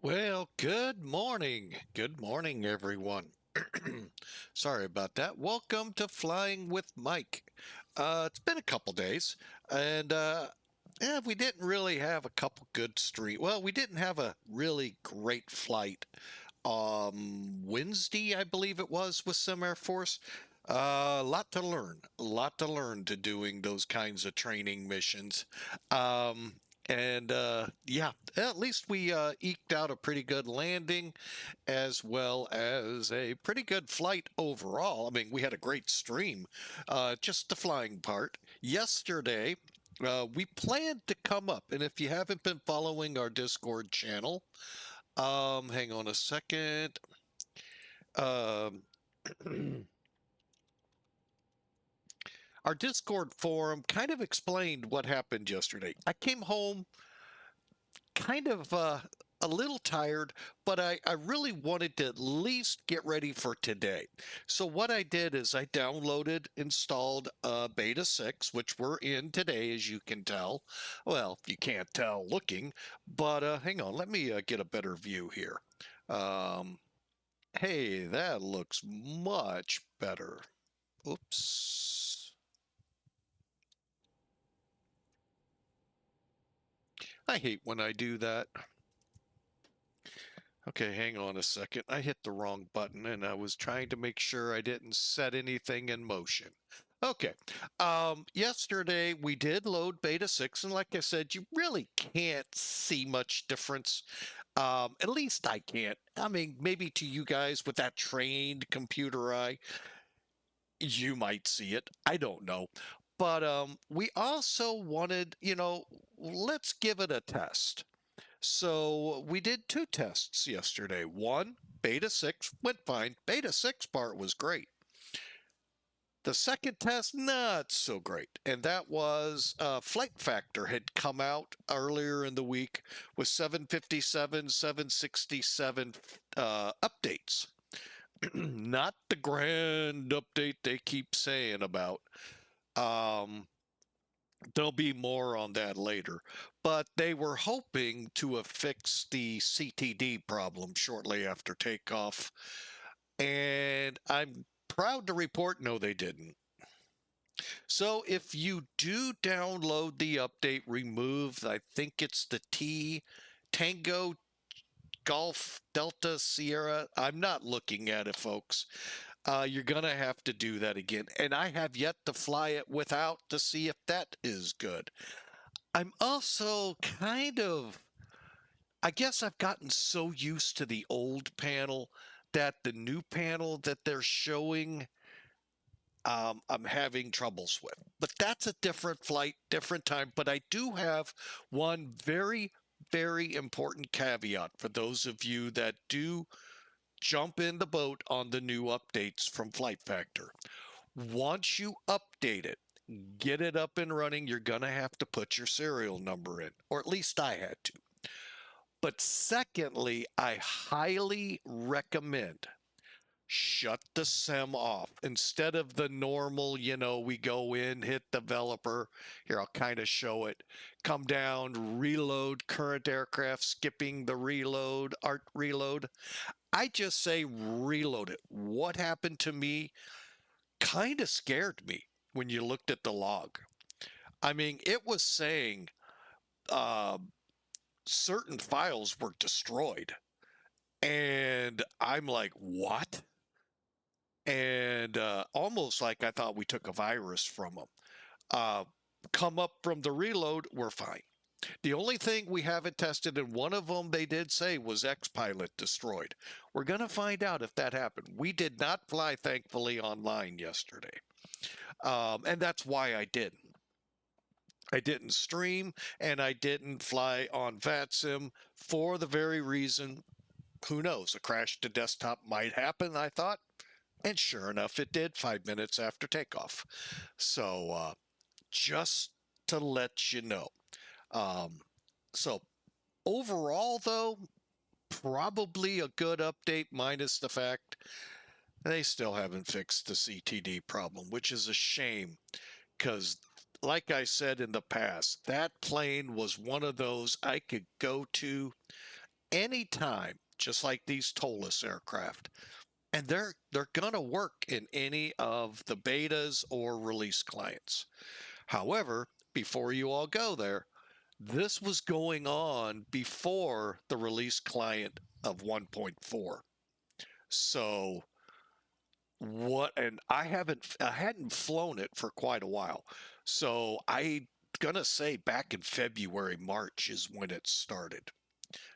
Well, good morning. Good morning, everyone. Sorry about that. Welcome to Flying with Mike. It's been a couple days, and yeah, we didn't really have a couple good stream. Well, we didn't have a really great flight. Wednesday, I believe it was, with some Air Force. A lot to learn. A lot to learn to doing those kinds of training missions. Um, and yeah, at least we eked out a pretty good landing as well as a pretty good flight overall. I mean, we had a great stream, just the flying part. Yesterday, we planned to come up, and if you haven't been following our Discord channel, hang on a second. Um, our Discord forum kind of explained what happened yesterday. I came home kind of a little tired, but I really wanted to at least get ready for today. So what I did is I downloaded, installed Beta 6, which we're in today, as you can tell. Well, you can't tell looking, but hang on, let me get a better view here. Hey, that looks much better. Oops. I hate when I do that. Okay, hang on a second. I hit the wrong button and I was trying to make sure I didn't set anything in motion. Okay. Yesterday we did load Beta 6, and like I said, you really can't see much difference. At least I can't. I mean, maybe to you guys with that trained computer eye, you might see it. I don't know. But we also wanted, let's give it a test. So we did two tests yesterday. One, Beta 6 went fine. Beta 6 part was great. The second test, not so great. And that was Flight Factor had come out earlier in the week with 757, 767 updates. Not the grand update they keep saying about. Um, There'll be more on that later, but they were hoping to have fixed the CTD problem shortly after takeoff, and I'm proud to report no, they didn't. So if you do download the update, remove, I think it's the T Tango Golf Delta Sierra. I'm not looking at it, folks. You're going to have to do that again. And I have yet to fly it without to see if that is good. I'm also I guess I've gotten so used to the old panel that the new panel that they're showing, I'm having troubles with. But that's a different flight, different time. But I do have one very, very important caveat for those of you that do jump in the boat on the new updates from Flight Factor. Once you update it, get it up and running, you're going to have to put your serial number in, or at least I had to. But secondly, I highly recommend shut the SIM off instead of the normal, we go in, hit developer. Here, I'll kind of show it. Come down, reload current aircraft, skipping the reload, ART reload. I just say reload it. What happened to me kind of scared me when you looked at the log. I mean, it was saying uh, certain files were destroyed. And I'm like, what? And almost like I thought we took a virus from them. Uh, come up from the reload, we're fine. The only thing we haven't tested, and one of them they did say was X-Pilot destroyed. We're going to find out if that happened. We did not fly, thankfully, online yesterday. And that's why I didn't. I didn't stream and I didn't fly on VATSIM for the very reason, who knows, a crash to desktop might happen, I thought. And sure enough, it did 5 minutes after takeoff. So just to let you know. Um, so overall, though, probably a good update, minus the fact they still haven't fixed the CTD problem, which is a shame because, like I said in the past, that plane was one of those I could go to anytime, just like these ToLiss aircraft. And they're gonna work in any of the betas or release clients. However, before you all go there, this was going on before the release client of 1.4. So and I hadn't flown it for quite a while. So I gonna say back in February, March is when it started.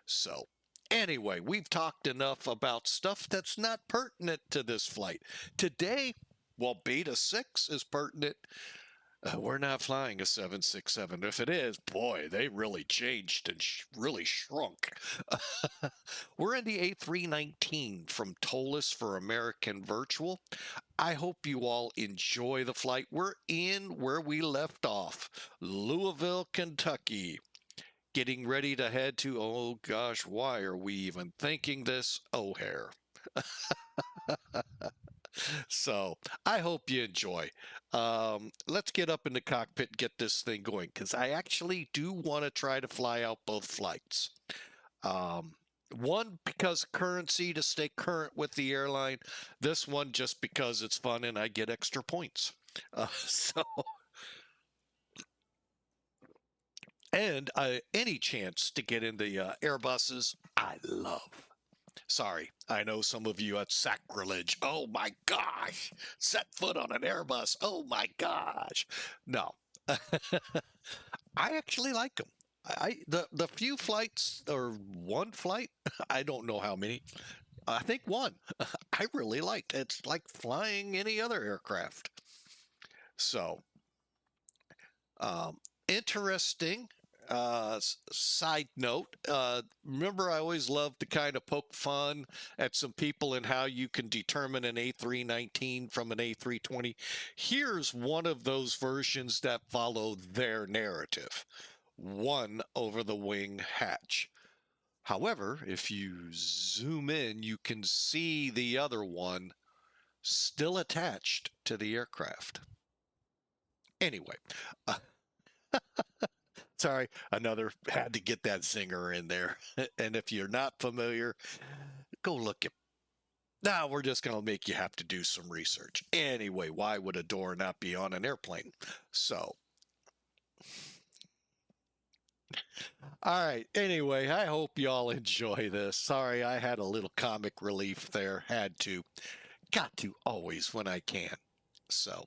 So anyway, we've talked enough about stuff that's not pertinent to this flight. Today, while Beta 6 is pertinent, we're not flying a 767. If it is, boy, they really changed and really shrunk. We're in the A319 from ToLiss for American Virtual. I hope you all enjoy the flight. We're in where we left off, Louisville, Kentucky. Getting ready to head to, oh gosh, why are we even thinking this? O'Hare. So I hope you enjoy. Let's get up in the cockpit and get this thing going, because I actually do want to try to fly out both flights. One, because currency to stay current with the airline. This one just because it's fun and I get extra points. So, and any chance to get in the Airbuses, I love. Sorry, I know some of you, that's sacrilege. Oh my gosh, set foot on an Airbus. Oh my gosh. No, I actually like them. The few flights, or one flight, I don't know how many. I think one. I really liked. It's like flying any other aircraft. So, interesting. Side note, remember I always love to kind of poke fun at some people and how you can determine an A319 from an A320. Here's one of those versions that follow their narrative. One over the wing hatch. However, if you zoom in, you can see the other one still attached to the aircraft. Anyway, sorry, another had to get that zinger in there. And if you're not familiar, go look at. Now we're just going to make you have to do some research. Anyway, why would a door not be on an airplane? So, all right. Anyway, I hope y'all enjoy this. Sorry, I had a little comic relief there. Had to. Got to always when I can. So,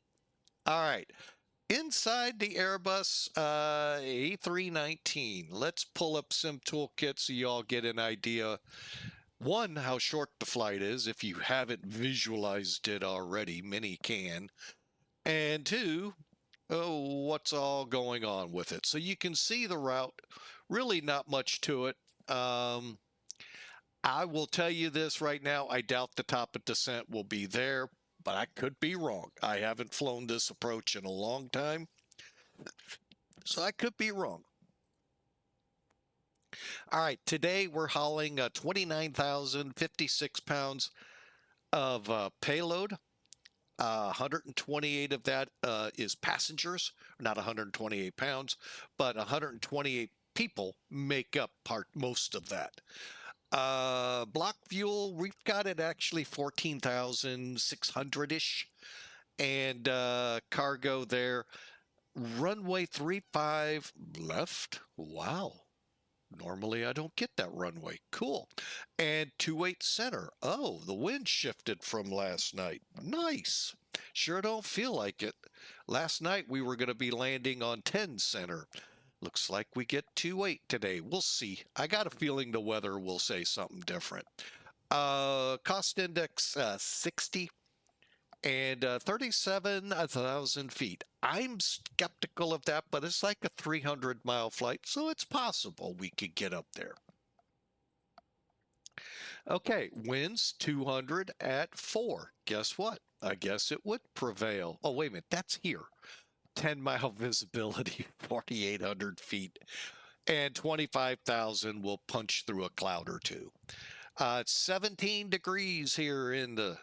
all right. Inside the Airbus A319, let's pull up SimToolkit so you all get an idea. One, how short the flight is. If you haven't visualized it already, many can. And two, what's all going on with it. So you can see the route. Really not much to it. I will tell you this right now. I doubt the top of descent will be there, but I could be wrong. I haven't flown this approach in a long time, so I could be wrong. All right, today we're hauling 29,056 pounds of payload. 128 of that is passengers, not 128 pounds, but 128 people make up most of that. Block fuel, we've got it actually 14,600-ish. And cargo there, runway 35 left. Wow. Normally I don't get that runway. Cool. And 28 center. Oh, the wind shifted from last night. Nice. Sure don't feel like it. Last night we were going to be landing on 10 center. Looks like we get 28 today. We'll see. I got a feeling the weather will say something different. Cost index 60 and 37,000 feet. I'm skeptical of that, but it's like a 300-mile flight, so it's possible we could get up there. Okay, winds 200 at 4. Guess what? I guess it would prevail. Oh, wait a minute. That's here. 10-mile visibility, 4,800 feet, and 25,000 will punch through a cloud or two. It's 17 degrees here in the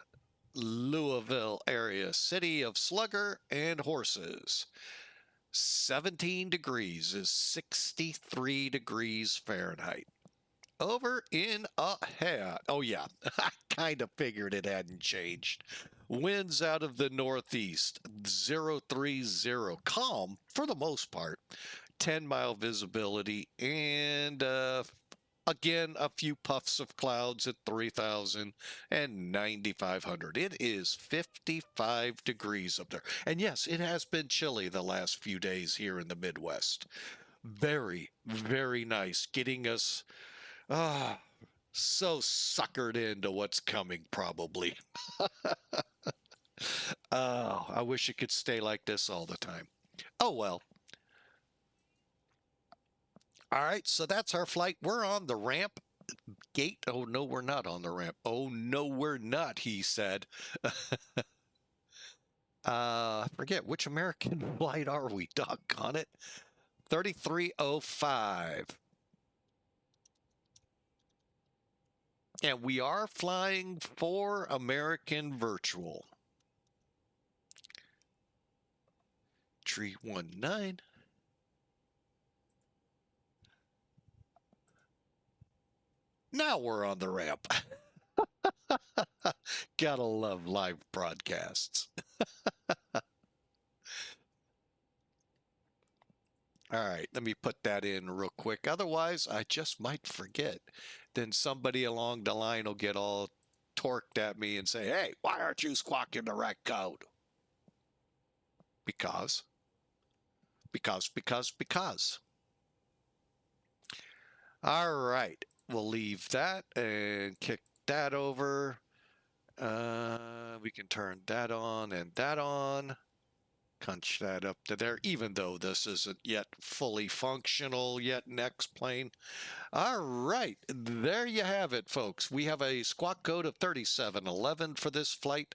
Louisville area, city of Slugger and Horses. 17 degrees is 63 degrees Fahrenheit. over in ahead. Oh, yeah, I kind of figured it hadn't changed. Winds out of the northeast, 030, calm for the most part, 10-mile visibility, and again, a few puffs of clouds at 3,000 and 9,500. It is 55 degrees up there. And yes, it has been chilly the last few days here in the Midwest. Very, very nice. Getting us ah so suckered into what's coming, probably. Oh, I wish it could stay like this all the time. Oh, well. All right, so that's our flight. We're on the ramp gate. Oh, no, we're not on the ramp. Oh, no, we're not, he said. I forget which American flight are we? Doggone it. 3305. And we are flying for American Virtual. 319. Now we're on the ramp. Gotta love live broadcasts. All right, let me put that in real quick. Otherwise, I just might forget. Then somebody along the line will get all torqued at me and say, hey, why aren't you squawking the right code? Because. All right, we'll leave that and kick that over. We can turn that on and that on. Punch that up to there, even though this isn't yet fully functional yet, next plane. All right, there you have it, folks. We have a squawk code of 3711 for this flight.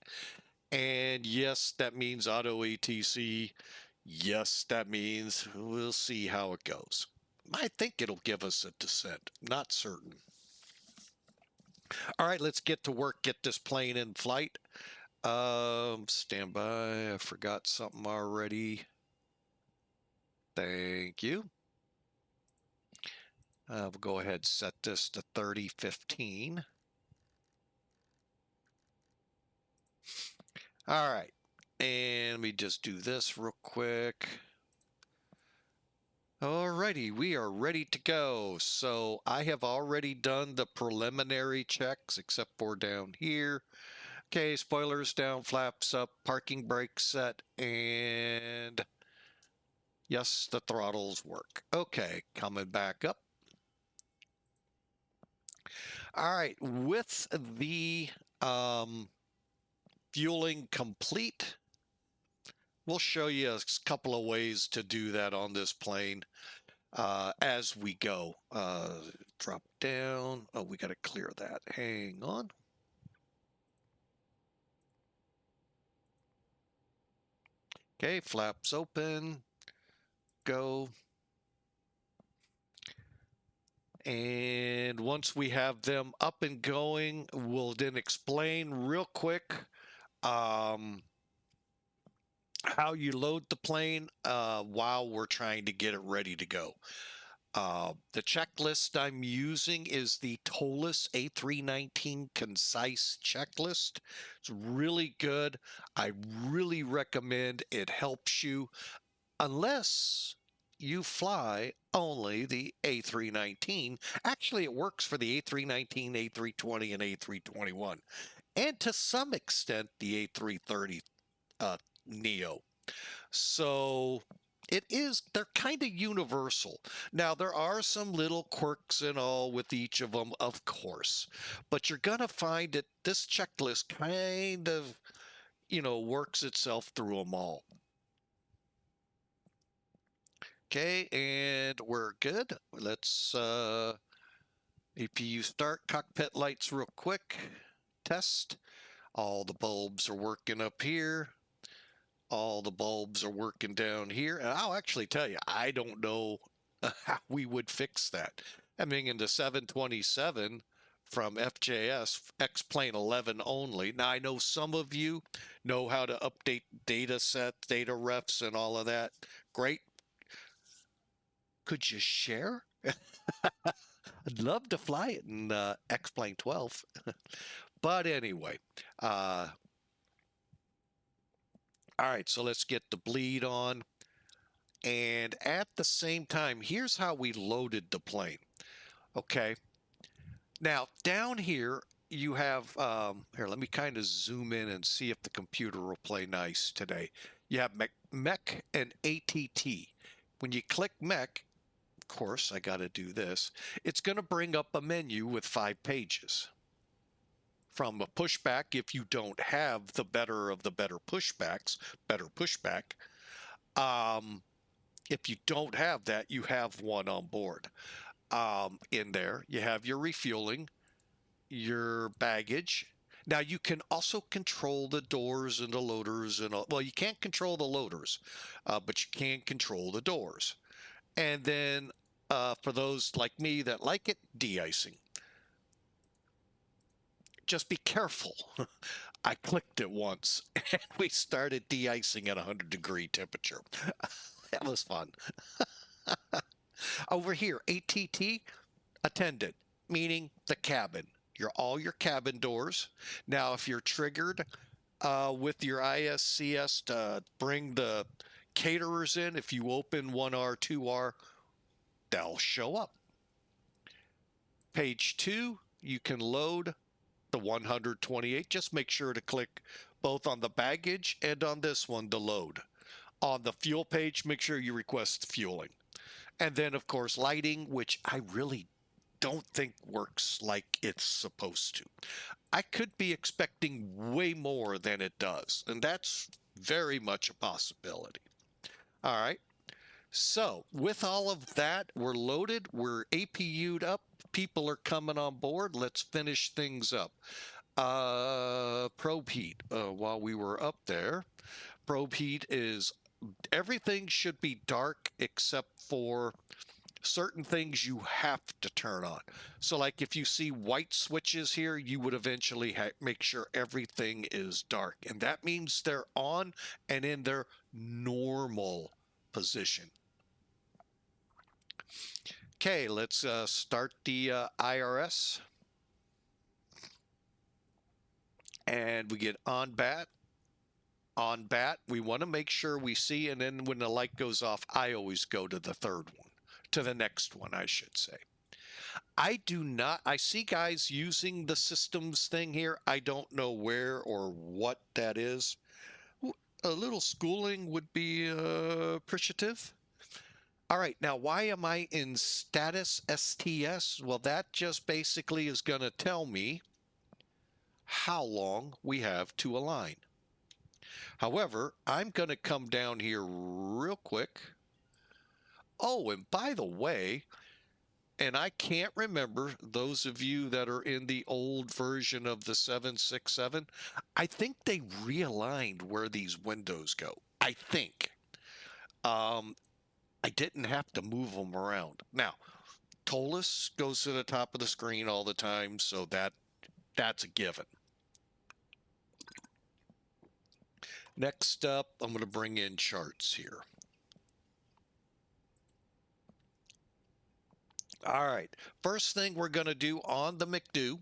And yes, that means auto ATC. Yes, that means we'll see how it goes. I think it'll give us a descent. Not certain. All right, let's get to work, get this plane in flight. Stand by. I forgot something already. Thank you. We'll go ahead and set this to 3015. All right. And let me just do this real quick. Alrighty, we are ready to go. So I have already done the preliminary checks, except for down here. Okay, spoilers down, flaps up, parking brake set, and yes, the throttles work. Okay, coming back up. All right, with the fueling complete, we'll show you a couple of ways to do that on this plane as we go. Drop down. Oh, we got to clear that. Hang on. Okay, flaps open. Go. And once we have them up and going, we'll then explain real quick how you load the plane while we're trying to get it ready to go. The checklist I'm using is the ToLiss A319 Concise Checklist. It's really good. I really recommend it. Helps you unless you fly only the A319. Actually, it works for the A319, A320, and A321, and to some extent the A330 Neo. So they're kind of universal. Now, there are some little quirks and all with each of them, of course, but you're going to find that this checklist kind of, works itself through them all. Okay, and we're good. Let's APU start, cockpit lights real quick. Test. All the bulbs are working up here. All the bulbs are working down here. And I'll actually tell you, I don't know how we would fix that. I mean, in the 727 from FJS, X-Plane 11 only. Now, I know some of you know how to update data sets, data refs, and all of that. Great. Could you share? I'd love to fly it in X-Plane 12. But anyway, all right, so let's get the bleed on. And at the same time, here's how we loaded the plane. Okay. Now, down here, you have, here, let me kind of zoom in and see if the computer will play nice today. You have mech and ATT. When you click mech, of course, I got to do this. It's going to bring up a menu with 5 pages. From a pushback, if you don't have the better of the better pushbacks, better pushback, if you don't have that, you have one on board. In there, you have your refueling, your baggage. Now you can also control the doors and the loaders and all. Well, you can't control the loaders, but you can control the doors. And then for those like me that like it, de-icing. Just be careful. I clicked it once and we started de-icing at 100-degree temperature. That was fun. Over here, ATT, attendant, meaning the cabin. All your cabin doors. Now, if you're triggered with your ISCS to bring the caterers in, if you open 1R, 2R, they'll show up. Page 2, you can load the 128. Just make sure to click both on the baggage and on this one to load. On the fuel page, make sure you request fueling. And then, of course, lighting, which I really don't think works like it's supposed to. I could be expecting way more than it does, and that's very much a possibility. All right. So with all of that, we're loaded, we're APU'd up, people are coming on board. Let's finish things up. Probe heat, while we were up there, probe heat is everything should be dark except for certain things you have to turn on. So like if you see white switches here, you would eventually make sure everything is dark. And that means they're on and in their normal position. Okay, let's start the IRS. And we get on bat. On bat, we want to make sure we see, and then when the light goes off, I always go to the third one. To the next one, I should say. I do not, I see guys using the systems thing here. I don't know where or what that is. A little schooling would be appreciative. All right, now why am I in status STS? Well, that just basically is going to tell me how long we have to align. However, I'm going to come down here real quick. Oh, and by the way, and I can't remember, those of you that are in the old version of the 767, I think they realigned where these windows go. I think. I didn't have to move them around. Now, ToLiss goes to the top of the screen all the time, so that's a given. Next up, I'm going to bring in charts here. All right, first thing we're going to do on the McDo,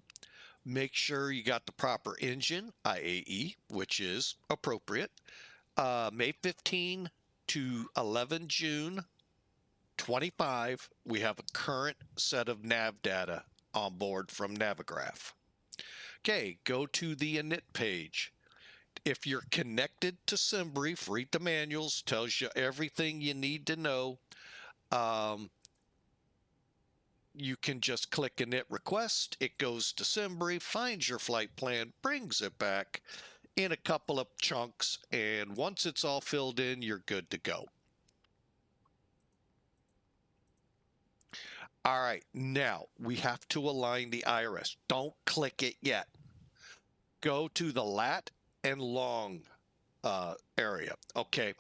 make sure you got the proper engine, IAE, which is appropriate. May 15 to 11 June 25, we have a current set of nav data on board from Navigraph. Okay, go to the init page. If you're connected to SimBrief, read the manuals, tells you everything you need to know. You can just click init request. It goes to SimBrief, finds your flight plan, brings it back in a couple of chunks, and once it's all filled in, you're good to go. All right, now we have to align the IRS. Don't click it yet. Go to the lat and long area. Okay,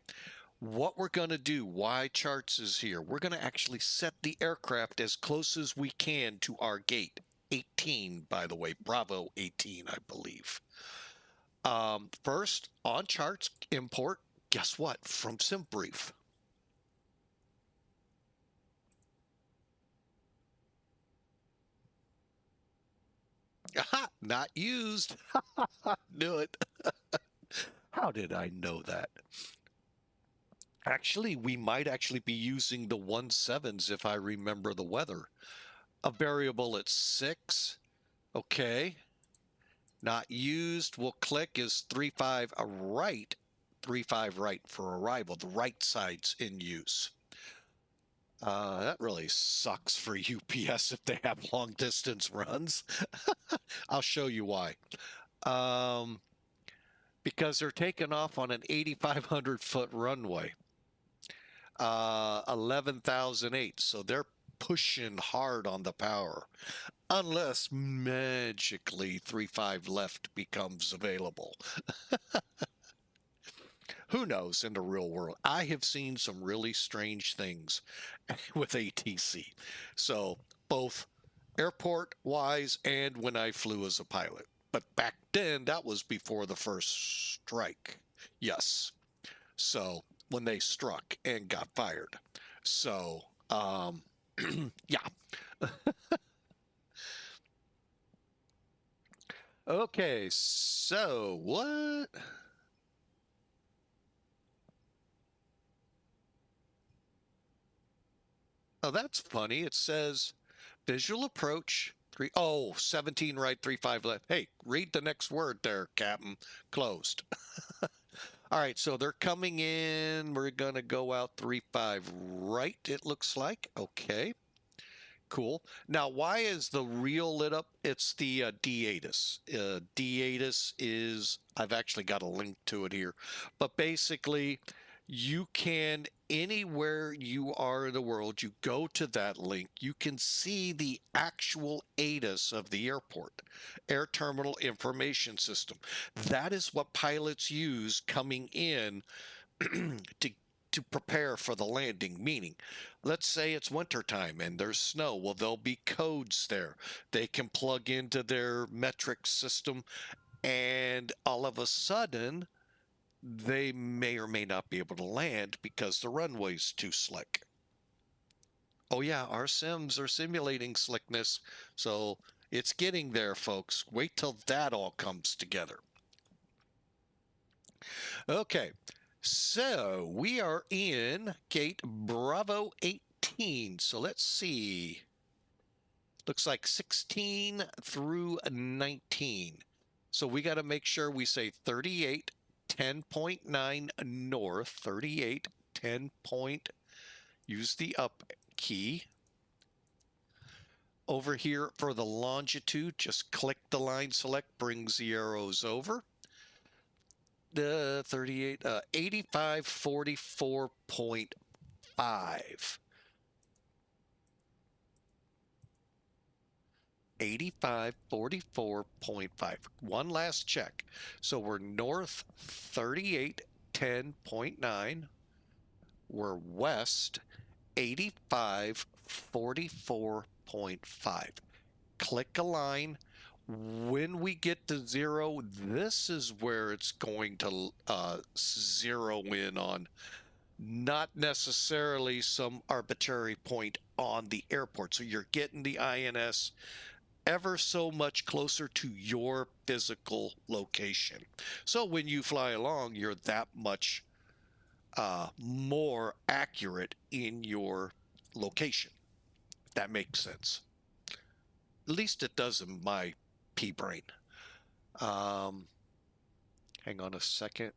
what we're going to do, why charts is here, we're going to actually set the aircraft as close as we can to our gate. 18, by the way, Bravo 18, I believe. First, on charts, import, guess what, from SimBrief. Aha, not used. Knew it. How did I know that? Actually, we might actually be using the 17s if I remember the weather. A variable at 6. Okay. Not used. We'll click is 35 right. 35 right for arrival. The right side's in use. That really sucks for UPS if they have long distance runs. I'll show you why. Because they're taking off on an 8,500-foot runway, 11,008. So they're pushing hard on the power, unless magically 35 left becomes available. Who knows in the real world? I have seen some really strange things with ATC. So both airport wise and when I flew as a pilot. But back then, that was before the first strike. Yes. So when they struck and got fired. So, yeah. Okay. So what? Oh, that's funny. It says visual approach. 17 right, 35 left. Hey, read the next word there, Captain. Closed. All right, so they're coming in. We're going to go out 35 right, it looks like. Okay, cool. Now, why is the reel lit up? It's the DECEE. DECEE is, I've actually got a link to it here, but basically, you can, anywhere you are in the world, you go to that link, you can see the actual ATIS of the airport, Air Terminal Information System. That is what pilots use coming in to prepare for the landing. Meaning, let's say it's wintertime and there's snow. Well, there'll be codes there. They can plug into their metric system, and all of a sudden, they may or may not be able to land because the runway's too slick. Oh yeah, our sims are simulating slickness, so it's getting there, folks. Wait till that all comes together. Okay, so we are in gate Bravo 18. So let's see. Looks like 16 through 19. So we got to make sure we say 38 10.9 north, 38 10 point, use the up key. Over here for the longitude, just click the line select, brings the arrows over. The 38, 8544.5. 8544.5. One last check. So we're north 3810.9. We're west 8544.5. Click a line. When we get to 0, this is where it's going to zero in on, not necessarily some arbitrary point on the airport. So you're getting the INS ever so much closer to your physical location. So when you fly along, you're that much more accurate in your location. If that makes sense. At least it does in my pea brain. Hang on a second.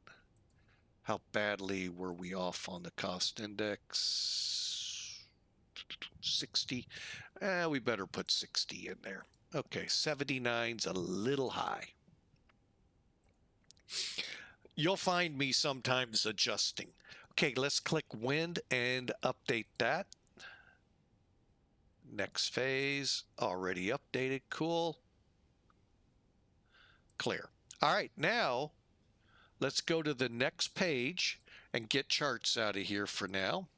How badly were we off on the cost index? 60. We better put 60 in there. Okay, 79's a little high. You'll find me sometimes adjusting. Okay, let's click wind and update that. Next phase, already updated, cool. Clear. All right, now let's go to the next page and get charts out of here for now.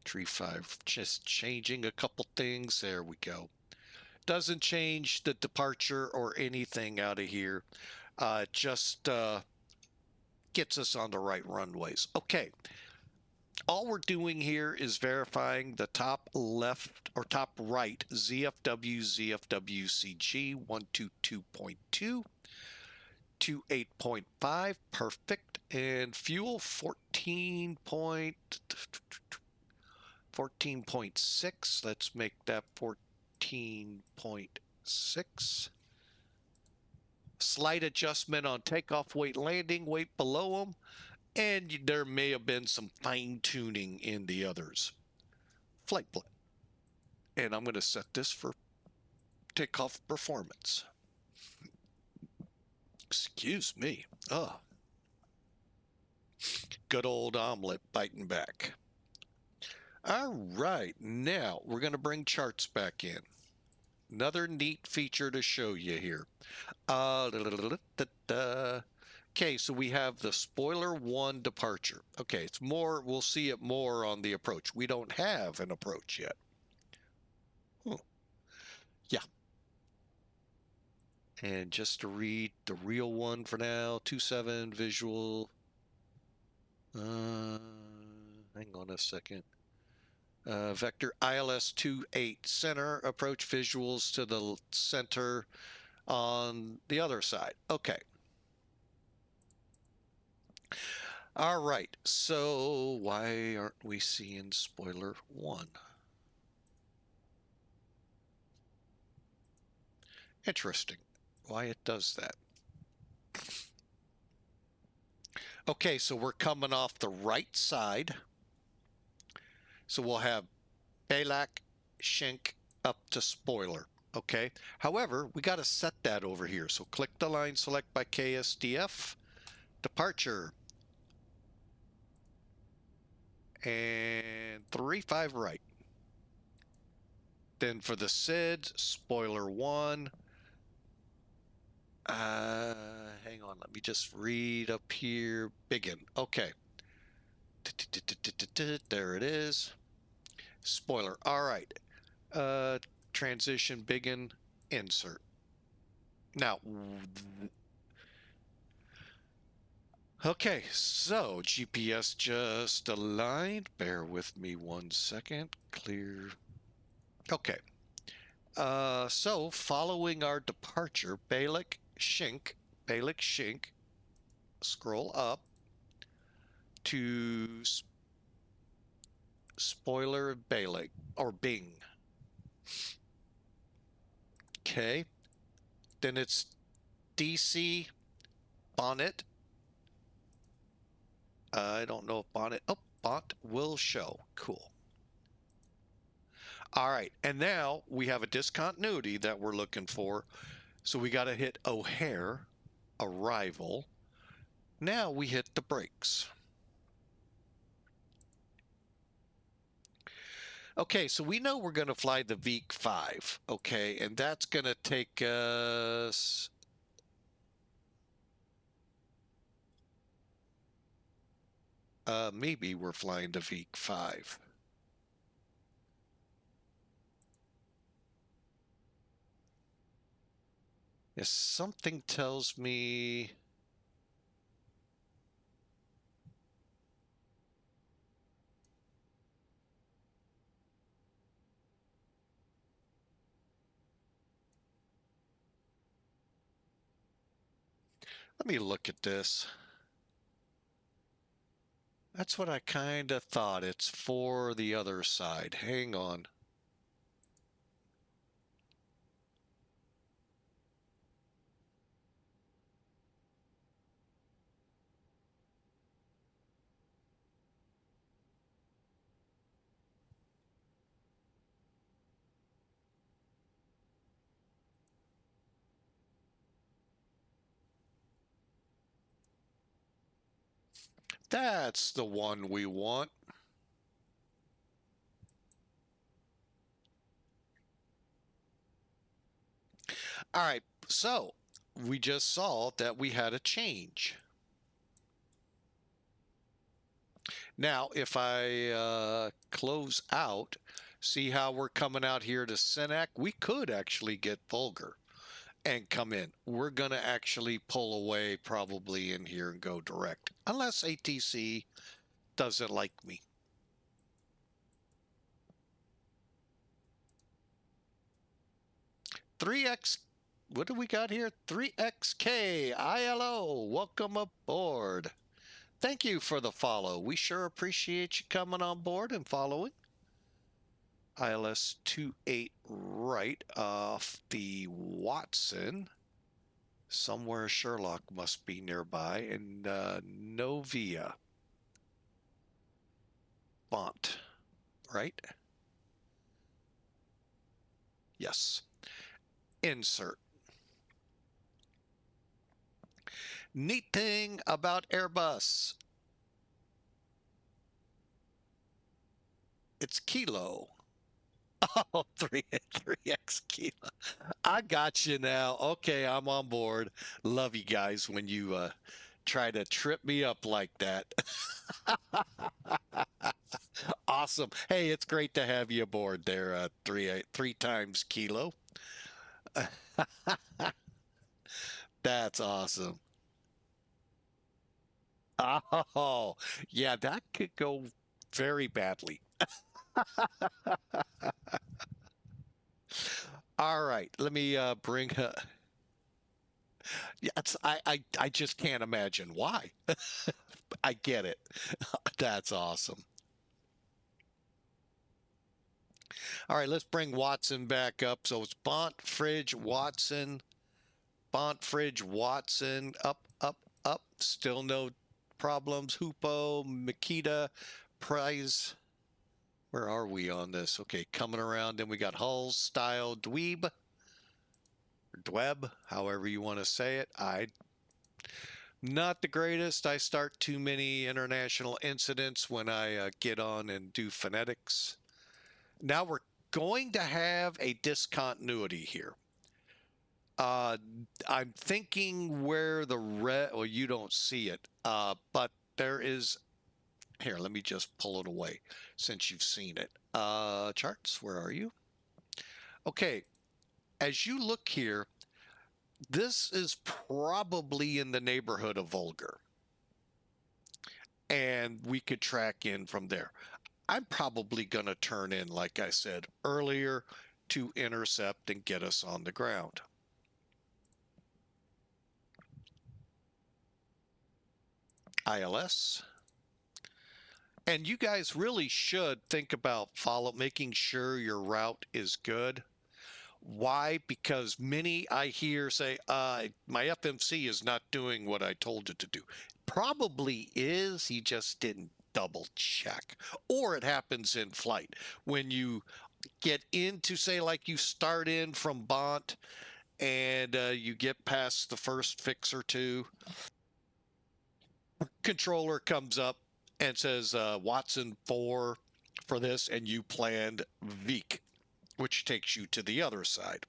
Tree 5, just changing a couple things. There we go. Doesn't change the departure or anything out of here. Just gets us on the right runways. Okay. all we're doing here is verifying the top left or top right ZFW, ZFWCG 122.2 to 8.5, perfect, and fuel 14.6. Let's make that 14.6. Slight adjustment on takeoff weight, landing weight below them, and there may have been some fine tuning in the others. Flight plan. And I'm going to set this for takeoff performance. Excuse me. Oh. Good old omelet biting back. All right, now we're going to bring charts back in. Another neat feature to show you here. Okay, so we have the spoiler 1 departure. Okay, it's more, we'll see it more on the approach. We don't have an approach yet. Yeah. And just to read the real one for now, 27 visual. Hang on a second. Vector ILS 28 center, approach visuals to the center on the other side. Okay. All right, so why aren't we seeing spoiler 1? Interesting why it does that. Okay, so we're coming off the right side. So we'll have Balak, Shink up to spoiler. Okay. However, we got to set that over here. So click the line select by KSDF, departure, and 35 right. Then for the SID, spoiler 1. Hang on, let me just read up here. BNGIN. Okay. There it is. Spoiler. All right. Transition BNGIN insert. Now, okay, so GPS just aligned. Bear with me 1 second. Clear. Okay. So following our departure, Balak Shink, scroll up to spoiler Balak or Bing. Okay. Then it's DECEE, BONNT. I don't know if BONNT. Oh, BONNT will show. Cool. All right, and now we have a discontinuity that we're looking for. So we got to hit O'Hare, arrival. Now we hit the brakes. Okay, so we know we're going to fly the VEEC-5, okay, and that's going to take us maybe we're flying the VEEC-5. Yes, something tells me let me look at this. That's what I kind of thought. It's for the other side. Hang on. That's the one we want. All right, so we just saw that we had a change. Now, if I close out, see how we're coming out here to Senac? We could actually get vulgar and come in. We're going to actually pull away probably in here and go direct, unless ATC doesn't like me. 3X, what do we got here? 3XK ILO, welcome aboard. Thank you for the follow. We sure appreciate you coming on board and following. ILS 28 right off the Watson. Somewhere Sherlock must be nearby. And Novia. BONNT, right? Yes. Insert. Neat thing about Airbus. It's kilo. Oh, 3X kilo. I got you now. Okay, I'm on board. Love you guys when you try to trip me up like that. Awesome. Hey, it's great to have you aboard there. Three times kilo. That's awesome. Oh, yeah, that could go very badly. All right, let me bring. Yeah, I just can't imagine why. I get it. That's awesome. All right, let's bring Watson back up. So it's BONNT, Fridge, Watson, BONNT, Fridge, Watson, up, up, up. Still no problems. Hoopo, Makita, Prize. Where are we on this? Okay, coming around. Then we got Hulls, Style, Dweeb, or Dweb, however you want to say it. Not the greatest. I start too many international incidents when I get on and do phonetics. Now we're going to have a discontinuity here. I'm thinking where the red, well, you don't see it, but there is, here, let me just pull it away since you've seen it. Charts, where are you? Okay, as you look here, this is probably in the neighborhood of vulgar. And we could track in from there. I'm probably going to turn in, like I said earlier, to intercept and get us on the ground. ILS. And you guys really should think about making sure your route is good. Why? Because many I hear say, my FMC is not doing what I told it to do. Probably is, he just didn't double check. Or it happens in flight. When you get into, say, like you start in from BONNT and you get past the first fix or two, controller comes up and says Watson 4 for this, and you planned VEEK, which takes you to the other side.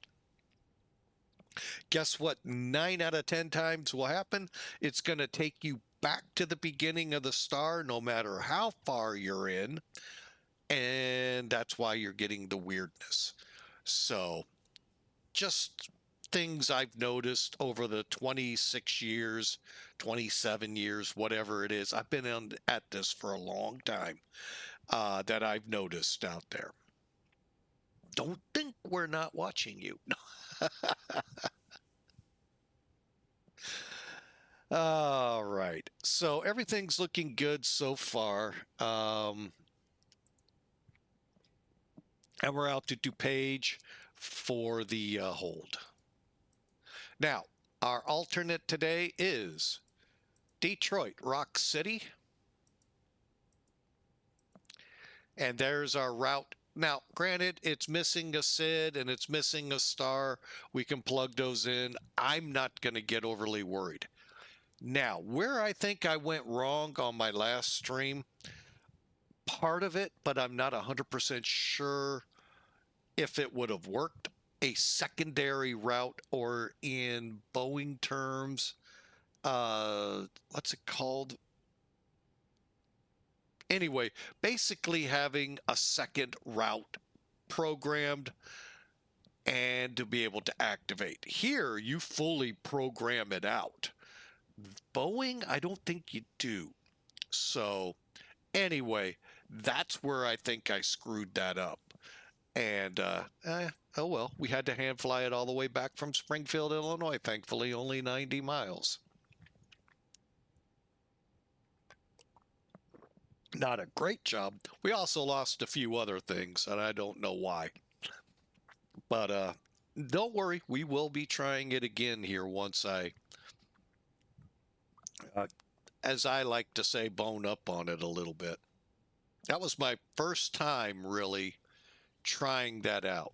Guess what? 9 out of 10 times will happen. It's going to take you back to the beginning of the star, no matter how far you're in. And that's why you're getting the weirdness. So just things I've noticed over the 26 years, 27 years, whatever it is. I've been at this for a long time that I've noticed out there. Don't think we're not watching you. All right. So everything's looking good so far. And we're out to DuPage for the hold. Now, our alternate today is Detroit, Rock City. And there's our route. Now, granted, it's missing a SID and it's missing a star. We can plug those in. I'm not going to get overly worried. Now, where I think I went wrong on my last stream, part of it, but I'm not 100% sure if it would have worked, a secondary route, or in Boeing terms, what's it called? Anyway, basically having a second route programmed and to be able to activate. Here, you fully program it out. Boeing, I don't think you do. So anyway, that's where I think I screwed that up. And, oh well, we had to hand fly it all the way back from Springfield, Illinois. Thankfully, only 90 miles. Not a great job. We also lost a few other things, and I don't know why. But don't worry, we will be trying it again here once I, as I like to say, bone up on it a little bit. That was my first time really trying that out.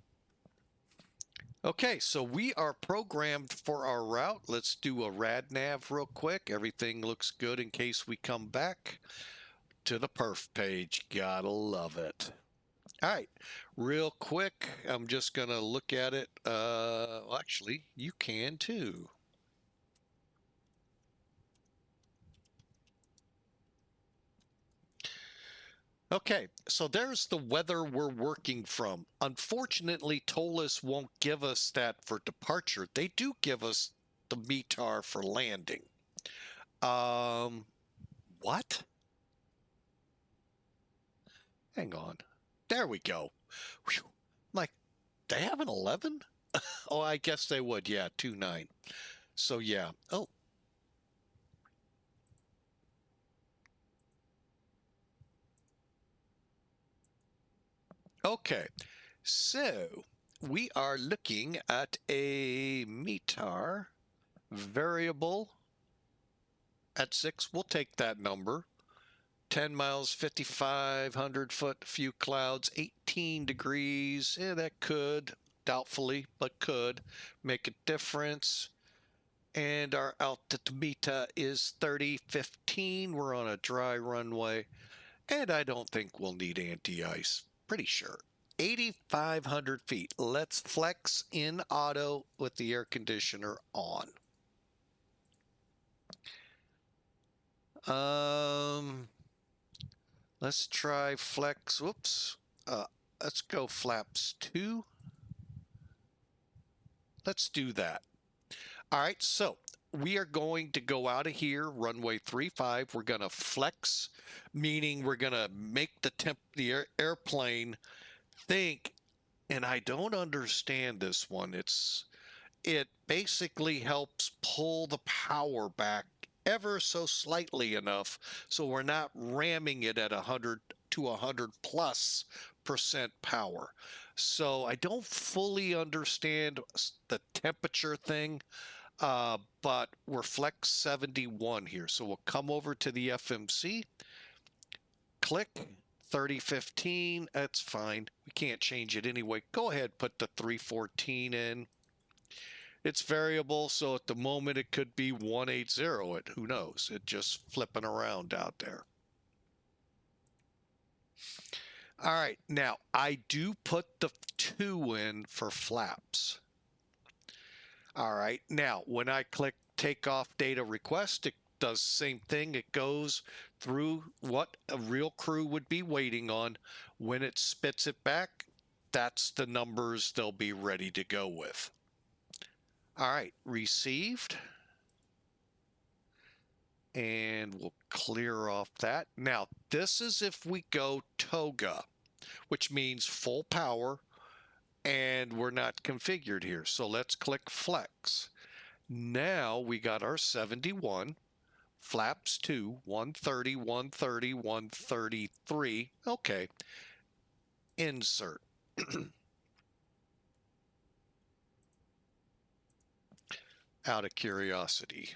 Okay, so we are programmed for our route. Let's do a rad nav real quick. Everything looks good in case we come back to the perf page. Gotta love it. All right, real quick, I'm just gonna look at it. Well, actually, you can too. Okay, so there's the weather we're working from. Unfortunately, ToLiss won't give us that for departure. They do give us the METAR for landing. What? Hang on. There we go. Whew. Like, they have an 11? Oh, I guess they would. Yeah, 2.9. So, yeah. Oh. Okay. So, we are looking at a METAR variable at 6. We'll take that number. 10 miles, 5,500 foot, few clouds, 18 degrees. Yeah, that could, doubtfully, but could make a difference. And our altimeter is 3015. We're on a dry runway. And I don't think we'll need anti-ice. Pretty sure. 8,500 feet. Let's flex in auto with the air conditioner on. Let's try flex. Whoops. Let's go flaps 2. Let's do that. All right, so we are going to go out of here, runway 35. We're going to flex, meaning we're going to make the airplane think, and I don't understand this one. It basically helps pull the power back ever so slightly enough so we're not ramming it at 100 to 100+% power. So I don't fully understand the temperature thing, but we're flex 71 here. So we'll come over to the FMC, click 3015. That's fine. We can't change it anyway. Go ahead, put the 314 in. It's variable, so at the moment it could be 180. Who knows? It's just flipping around out there. All right, now I do put the 2 in for flaps. All right, now when I click takeoff data request, it does the same thing. It goes through what a real crew would be waiting on. When it spits it back, that's the numbers they'll be ready to go with. All right, received. And we'll clear off that. Now, this is if we go toga, which means full power, and we're not configured here. So let's click flex. Now we got our 71, flaps 2, 130, 130, 133. Okay, insert. Out of curiosity,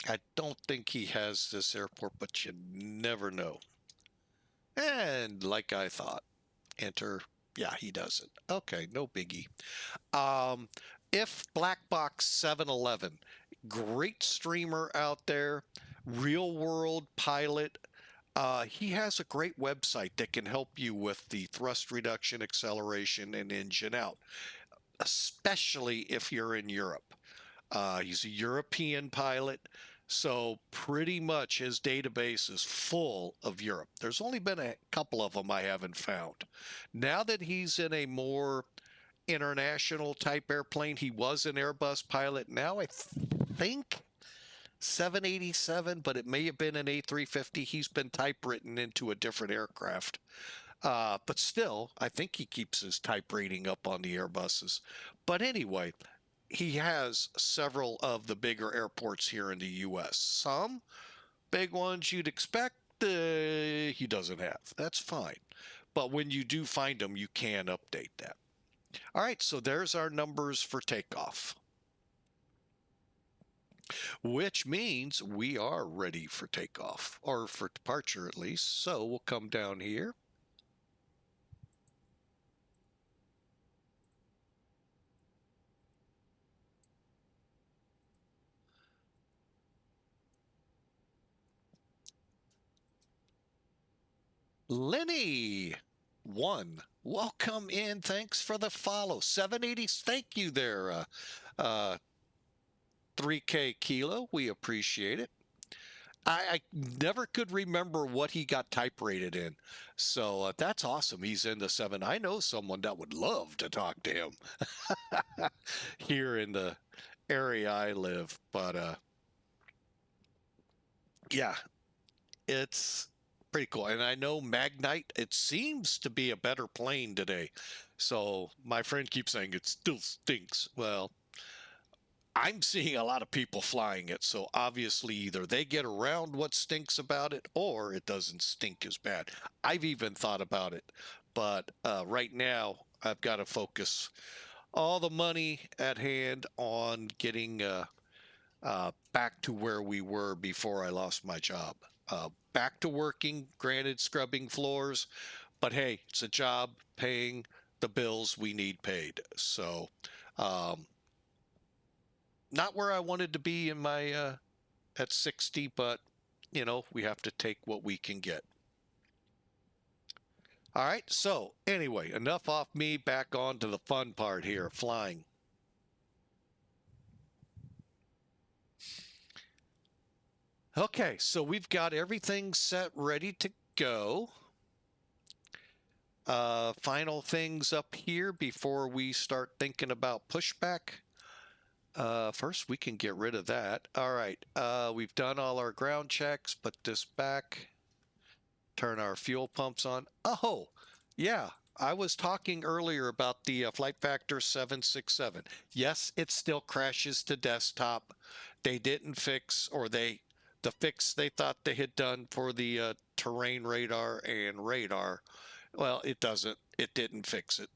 I don't think he has this airport, but you never know. And like I thought, enter. Yeah, he doesn't. Okay, no biggie. If Black Box 711, great streamer out there, real world pilot. He has a great website that can help you with the thrust reduction, acceleration, and engine out, especially if you're in Europe. He's a European pilot, so pretty much his database is full of Europe. There's only been a couple of them I haven't found. Now that he's in a more international type airplane, he was an Airbus pilot. Now I think 787, but it may have been an A350. He's been typewritten into a different aircraft. But still, I think he keeps his type rating up on the Airbuses. But anyway, he has several of the bigger airports here in the U.S. Some big ones you'd expect, he doesn't have. That's fine. But when you do find them, you can update that. All right, so there's our numbers for takeoff, which means we are ready for takeoff, or for departure at least. So we'll come down here. Lenny, 1, welcome in. Thanks for the follow. 780, thank you there. 3K Kilo, we appreciate it. I never could remember what he got type rated in. So that's awesome. He's in the 7. I know someone that would love to talk to him here in the area I live. But yeah, it's pretty cool. And I know Magnite, it seems to be a better plane today. So my friend keeps saying it still stinks. Well, I'm seeing a lot of people flying it, so obviously either they get around what stinks about it or it doesn't stink as bad. I've even thought about it, but right now I've got to focus all the money at hand on getting back to where we were before I lost my job. Back to working, granted, scrubbing floors, but hey, it's a job paying the bills we need paid. So, not where I wanted to be in my at 60, but you know, we have to take what we can get. All right, so anyway, enough off me, back on to the fun part here, flying. Okay, so we've got everything set, ready to go. Final things up here before we start thinking about pushback. First, we can get rid of that. All right, we've done all our ground checks. Put this back. Turn our fuel pumps on. Oh, yeah. I was talking earlier about the Flight Factor 767. Yes, it still crashes to desktop. They didn't fix, or the fix they thought they had done for the terrain radar and radar. Well, it doesn't. It didn't fix it.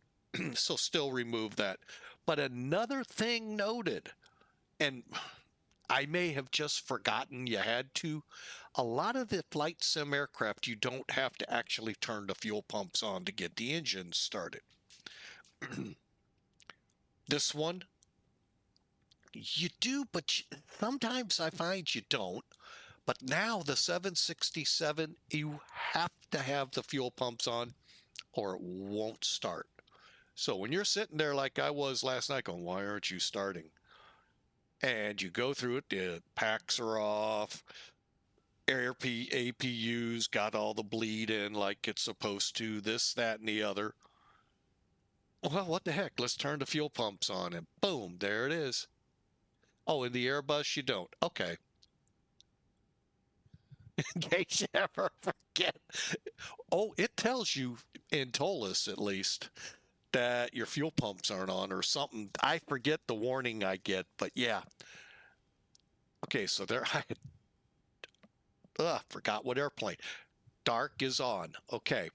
So still remove that. But another thing noted, and I may have just forgotten you had to. A lot of the flight sim aircraft, you don't have to actually turn the fuel pumps on to get the engine started. This one, you do, but sometimes I find you don't. But now the 767, you have to have the fuel pumps on or it won't start. So when you're sitting there like I was last night going, why aren't you starting? And you go through it, the packs are off, APU's got all the bleed in like it's supposed to, this, that, and the other. Well, what the heck? Let's turn the fuel pumps on and boom, there it is. Oh, in the Airbus, you don't. Okay. In case you ever forget. Oh, it tells you in ToLiss at least that your fuel pumps aren't on or something. I forget the warning I get, but yeah. Okay, so there I forgot what airplane. Dark is on. Okay.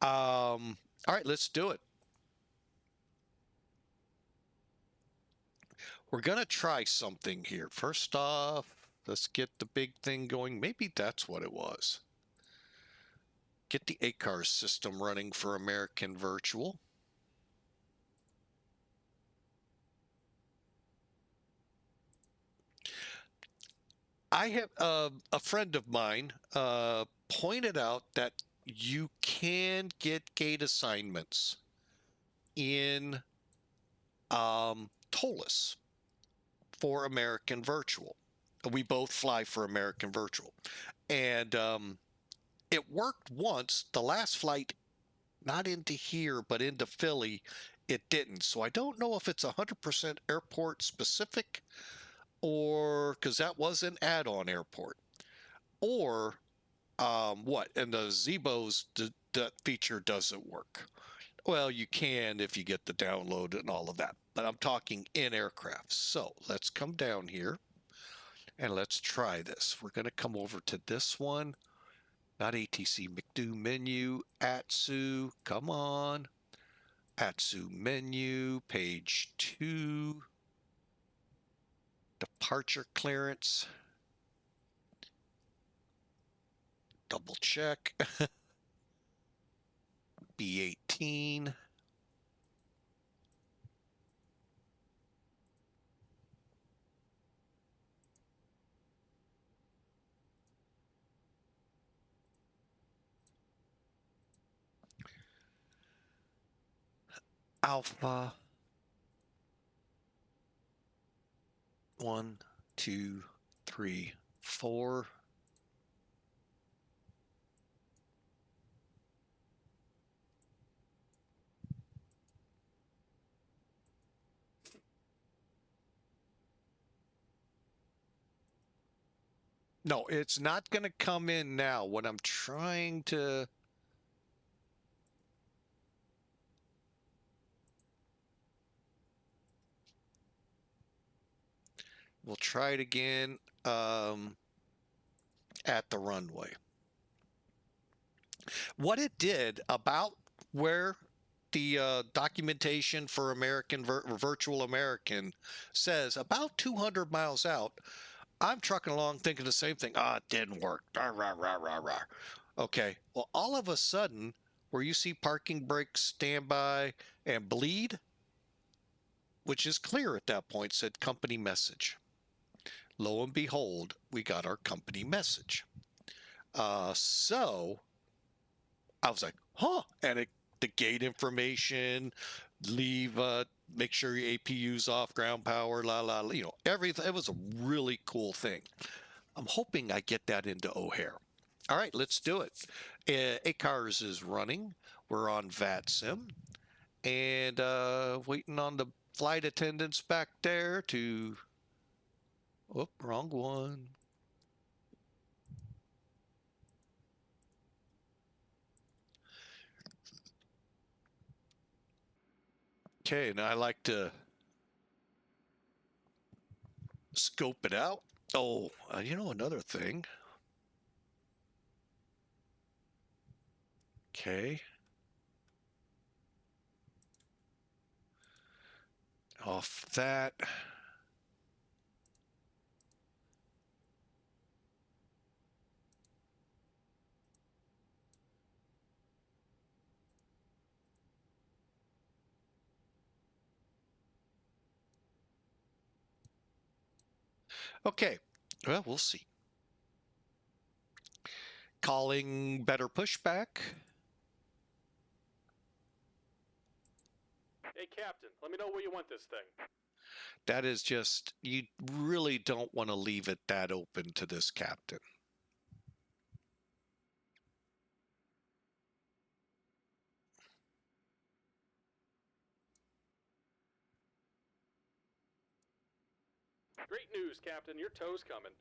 All right, let's do it. We're going to try something here. First off, let's get the big thing going. Maybe that's what it was. Get the ACARS system running for American Virtual. I have a friend of mine pointed out that you can get gate assignments in ToLiss for American Virtual. We both fly for American Virtual. And it worked once. The last flight, not into here, but into Philly, it didn't. So I don't know if it's 100% airport specific or because that was an add-on airport, or what? And the Zebos, that feature doesn't work. Well, you can if you get the download and all of that, but I'm talking in aircraft. So let's come down here and let's try this. We're going to come over to this one, not ATC McDo menu, ATSU, come on. ATSU menu, page 2, departure clearance, double check, B18, Alpha, 1, 2, 3, 4. No, it's not going to come in now. What I'm trying to... We'll try it again at the runway. What it did about where the documentation for Virtual American says about 200 miles out, I'm trucking along thinking the same thing. Ah, it didn't work. Rah, rah, rah, rah, rah. Okay, well, all of a sudden, where you see parking brakes, standby, and bleed, which is clear at that point, said company message. Lo and behold, we got our company message. So I was like, huh, and the gate information, leave, make sure your APU's off, ground power, everything. It was a really cool thing. I'm hoping I get that into O'Hare. All right, let's do it. ACARS is running. We're on VATSIM, and waiting on the flight attendants back there to... Oh, wrong one. Okay, now I like to scope it out. Oh, another thing. Okay. Off that. Okay, well, we'll see. Calling better pushback. Hey, Captain, let me know where you want this thing. That is just, you really don't want to leave it that open to this captain. Great news, Captain. Your tow's coming.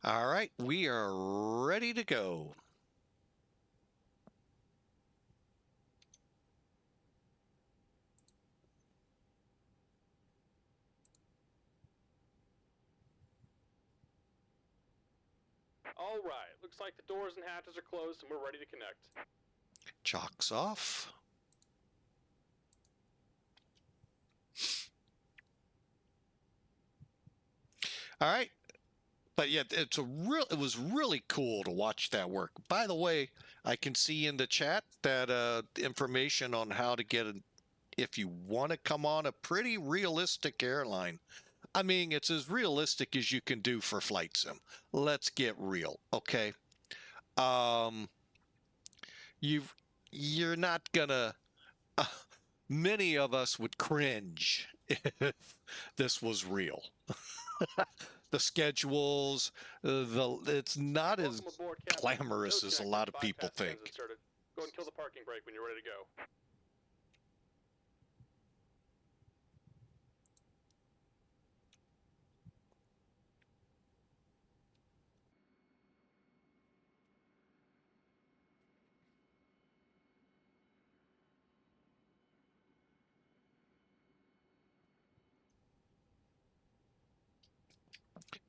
All right, we are ready to go. All right, looks like the doors and hatches are closed and we're ready to connect. Chocks off. All right. But yeah, it was really cool to watch that work. By the way, I can see in the chat that information on how to get if you want to come on a pretty realistic airline. I mean, it's as realistic as you can do for flight sim. Let's get real, okay? You're not gonna. Many of us would cringe if this was real. The schedules, it's not as aboard, glamorous as a lot of people think. Go and kill the parking brake when you're ready to go.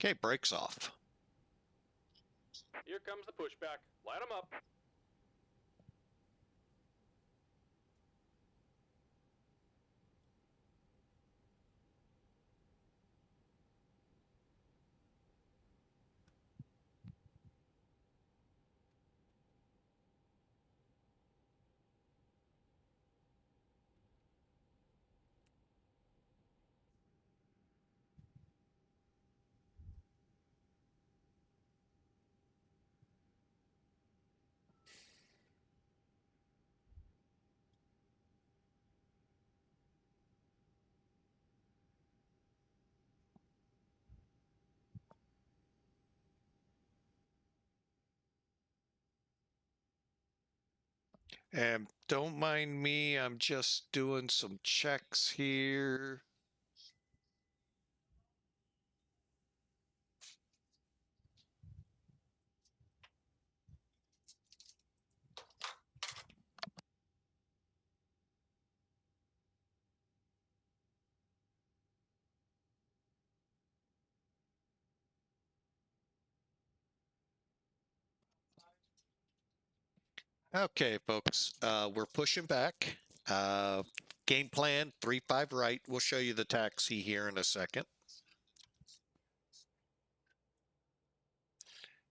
Okay, brakes off. Here comes the pushback. Light them up. And don't mind me, I'm just doing some checks here. Okay, folks, we're pushing back. Game plan 3-5 right. We'll show you the taxi here in a second.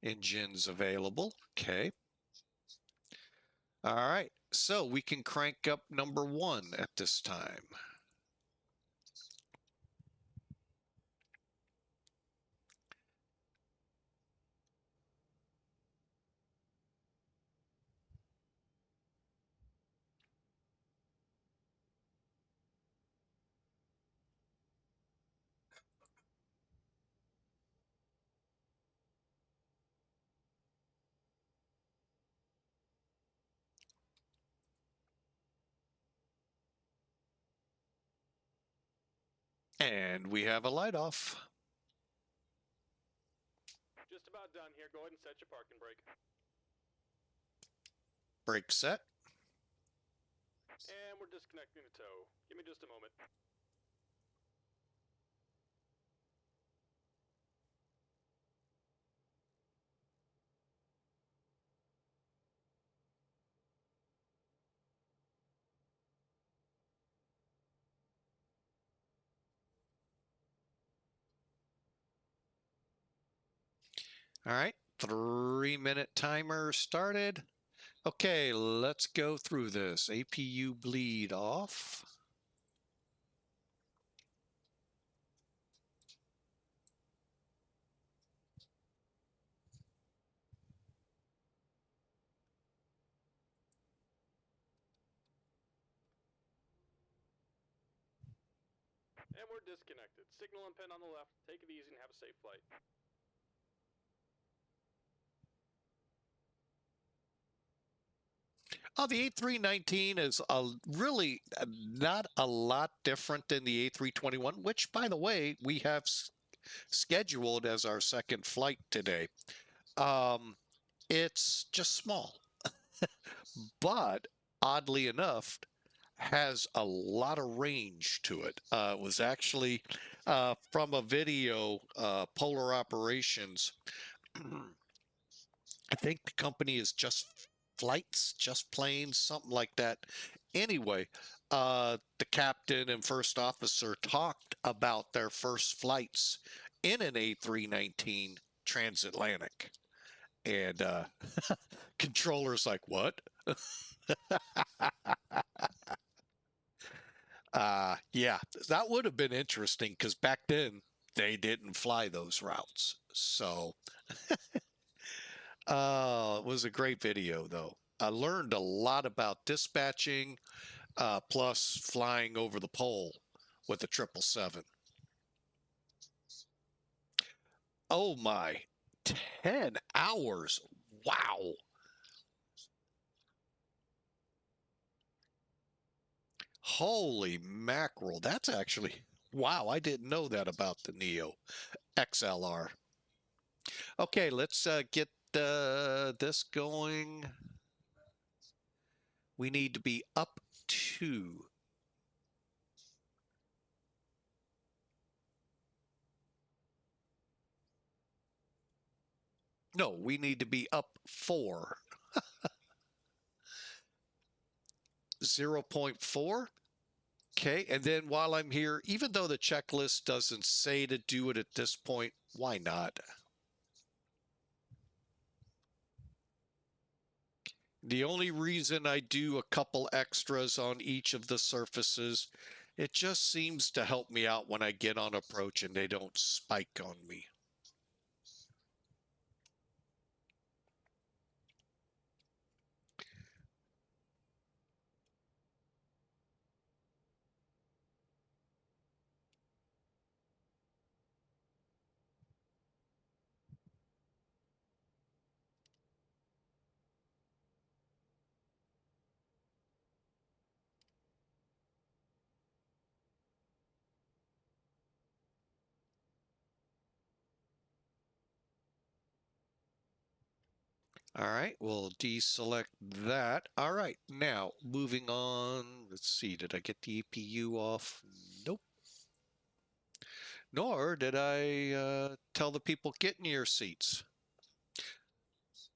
Engines available. Okay. All right. So we can crank up number 1 at this time. And we have a light off. Just about done here. Go ahead and set your parking brake. Brake set. And we're disconnecting the tow. Give me just a moment. All right. 3-minute timer started. Okay, let's go through this. APU bleed off. And we're disconnected. Signal and pin on the left. Take it easy and have a safe flight. Oh, the A319 is really not a lot different than the A321, which, by the way, we have scheduled as our second flight today. It's just small, but oddly enough, has a lot of range to it. It was actually from a video, Polar Operations. I think the company is Just Flights, Just Planes, something like that. Anyway, the captain and first officer talked about their first flights in an A319 transatlantic. And controller's like, what? Yeah, that would have been interesting because back then they didn't fly those routes. So it was a great video, though. I learned a lot about dispatching, plus flying over the pole with the 777. Oh my, 10 hours. Wow. Holy mackerel. That's actually, wow, I didn't know that about the Neo XLR. Okay, let's get this going. We need to be up to No, we need to be up 4. 0.4. Okay, and then while I'm here, even though the checklist doesn't say to do it at this point, why not? The only reason I do a couple extras on each of the surfaces, it just seems to help me out when I get on approach and they don't spike on me. All right, we'll deselect that. All right, now moving on. Let's see, did I get the EPU off? Nope. Nor did I tell the people get in your seats.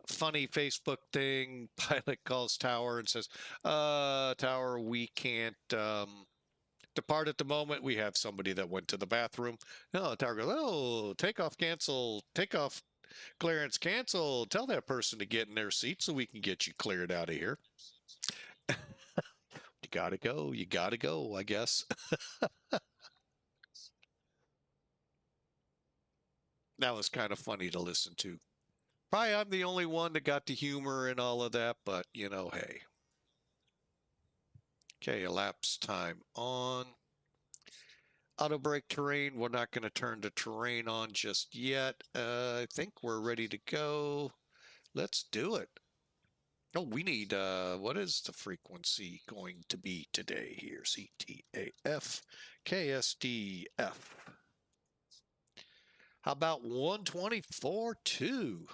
Funny Facebook thing, pilot calls tower and says, tower, we can't depart at the moment. We have somebody that went to the bathroom. No, the tower goes, oh, takeoff cancel, takeoff clearance cancel. Tell that person to get in their seat so we can get you cleared out of here. You gotta go, I guess. That was kind of funny to listen to. Probably I'm the only one that got the humor and all of that, but you know, hey. Okay, elapsed time on. Auto brake terrain, we're not going to turn the terrain on just yet. I think we're ready to go. Let's do it. Oh, we need, what is the frequency going to be today here? CTAF, KSDF. How about 124.2?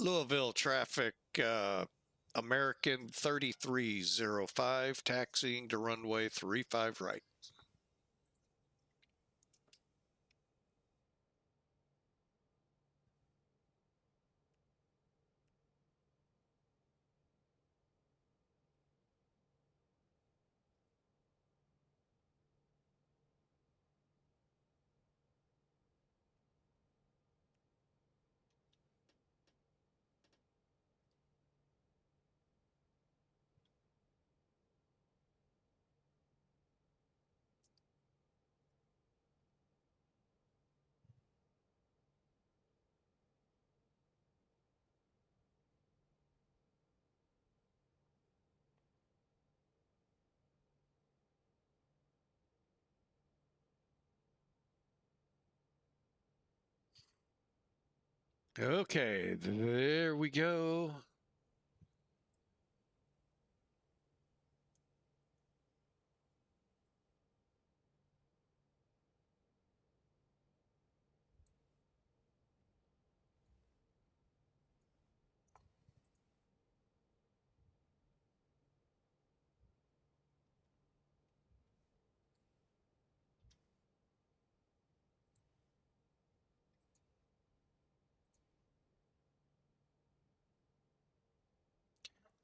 Louisville traffic, American 3305, taxiing to runway 35 right. Okay, there we go.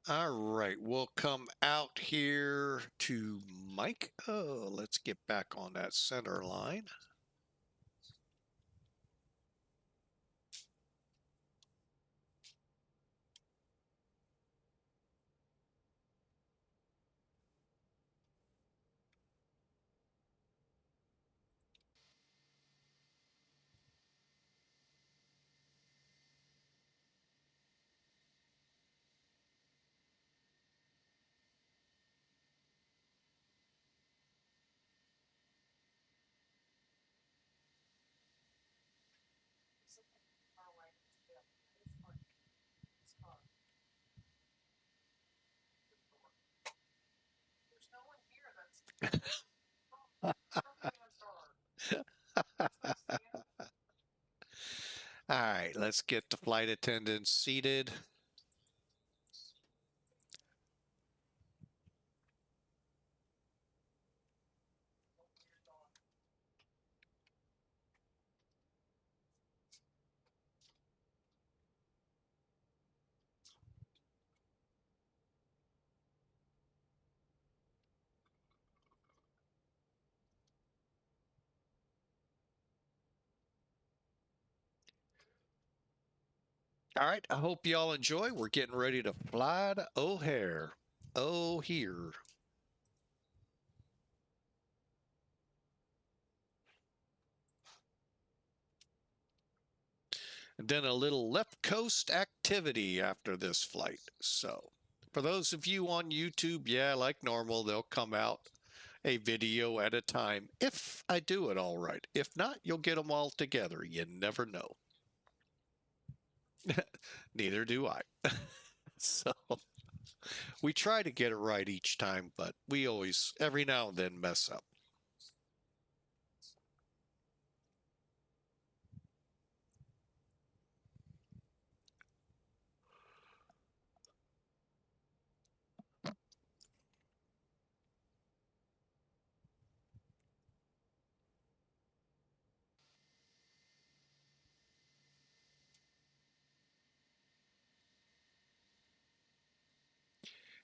All right, we'll come out here to Mike. Oh, let's get back on that center line. let's get the flight attendants seated. All right, I hope y'all enjoy. We're getting ready to fly to O'Hare. O'Hare. And then a little left coast activity after this flight. So for those of you on YouTube, yeah, like normal, they'll come out a video at a time if I do it all right. If not, you'll get them all together. You never know. Neither do I. So we try to get it right each time, but we always, every now and then, mess up.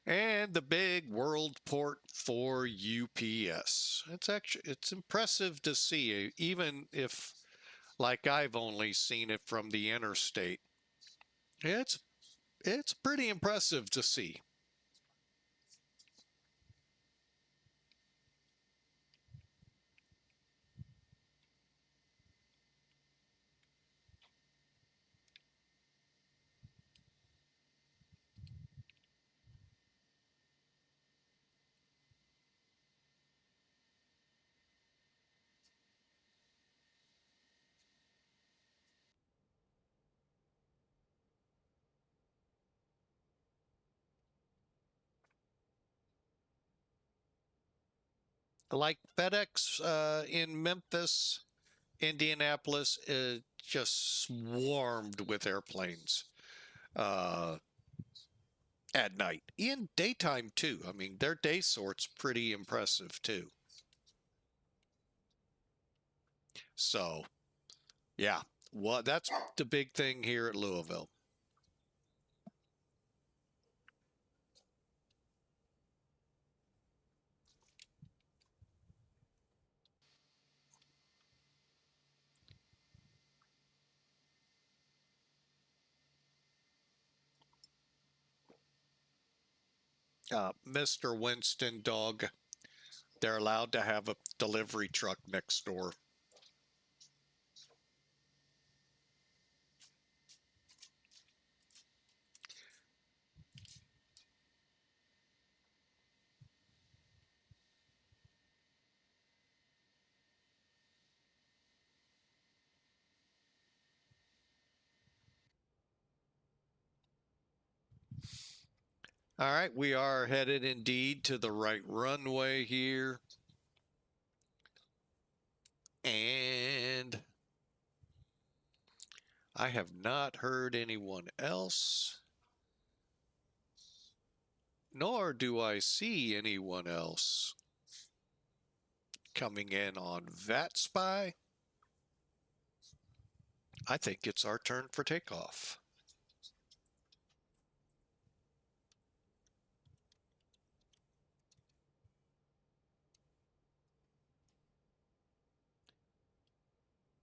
And the big world port for UPS. It's impressive to see, even if like I've only seen it from the interstate. It's pretty impressive to see. Like FedEx in Memphis, Indianapolis, just swarmed with airplanes uh, at night. In daytime, too. I mean, their day sort's pretty impressive, too. So, yeah, well, that's the big thing here at Louisville. Mr. Winston Dog, they're allowed to have a delivery truck next door. All right, we are headed indeed to the right runway here. And I have not heard anyone else, nor do I see anyone else coming in on VATSIM. I think it's our turn for takeoff.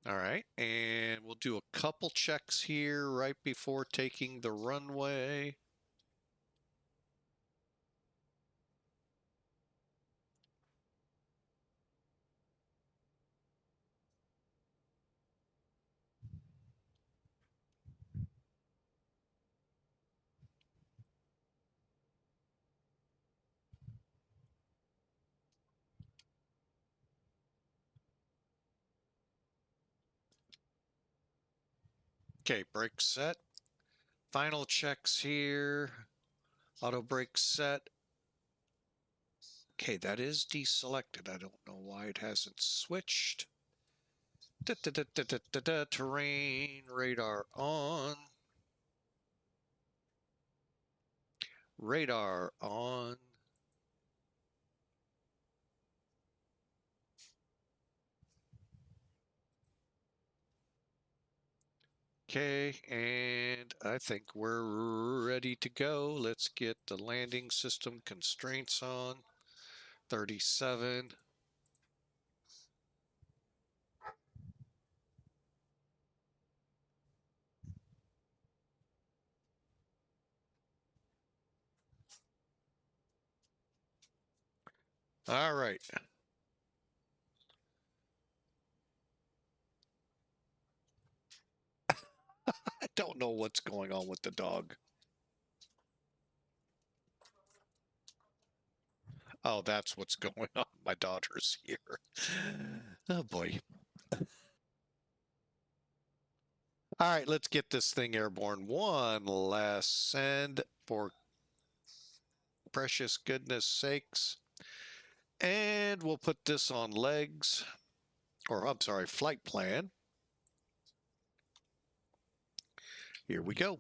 All right, and we'll do a couple checks here right before taking the runway. Okay, brake set. Final checks here. Auto brake set. Okay, that is deselected. I don't know why it hasn't switched. Terrain radar on. Radar on. Okay, and I think we're ready to go. Let's get the landing system constraints on. 37. All right. I don't know what's going on with the dog. Oh, that's what's going on. My daughter's here. Oh boy. All right, let's get this thing airborne. One last send for precious goodness sakes. And we'll put this on legs, or I'm sorry, flight plan. Here we go.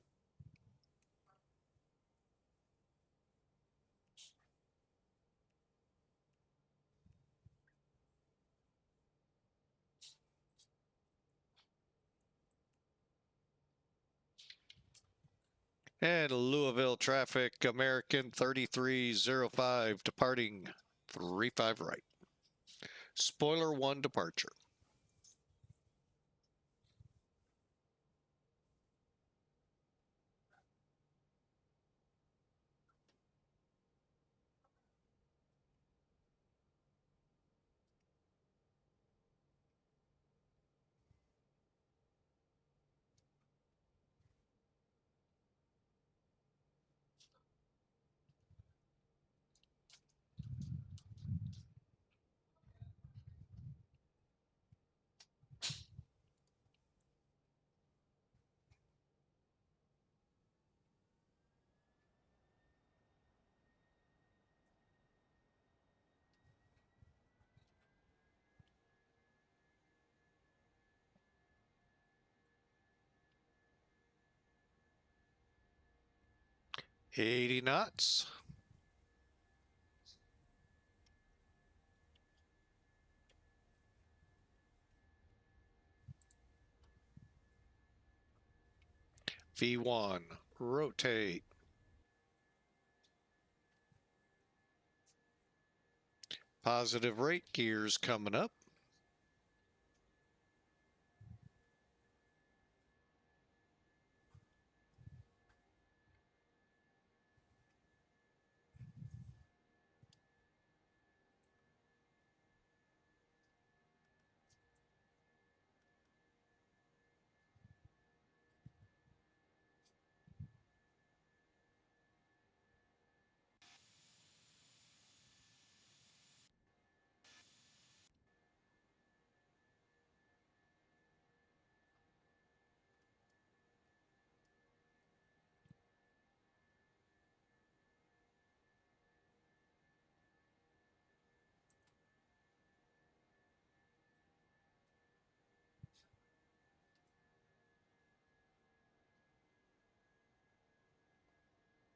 And Louisville traffic, American 3305 departing 35 right. Spoiler 1 departure. Eighty knots. V1, rotate. Positive rate gears coming up.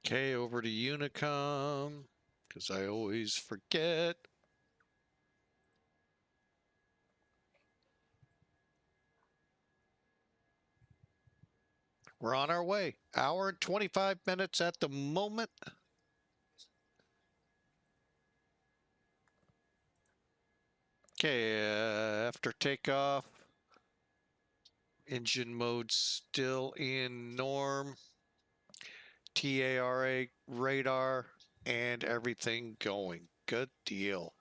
Okay, over to Unicom, because I always forget. We're on our way. Hour and 25 minutes at the moment. Okay, after takeoff, engine mode still in norm. TARA radar and everything going. Good deal.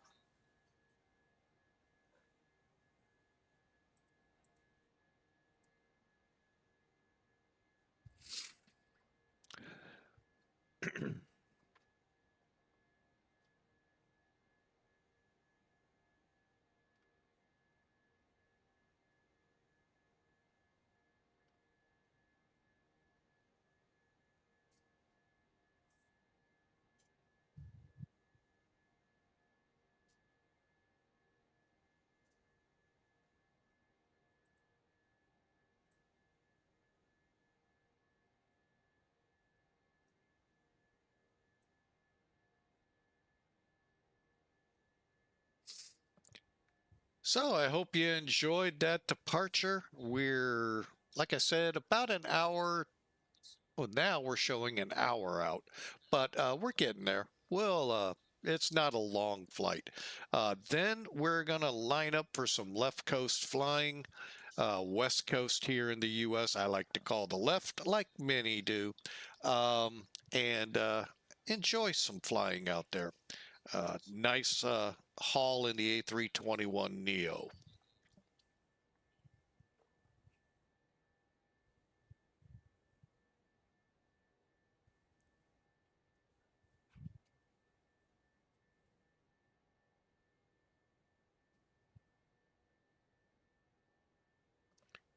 So I hope you enjoyed that departure. We're, like I said, about an hour. Well, now we're showing an hour out, but we're getting there. It's not a long flight. Then we're going to line up for some left coast flying. West Coast here in the U.S., I like to call the left, like many do, and enjoy some flying out there. Nice haul in the A321 Neo.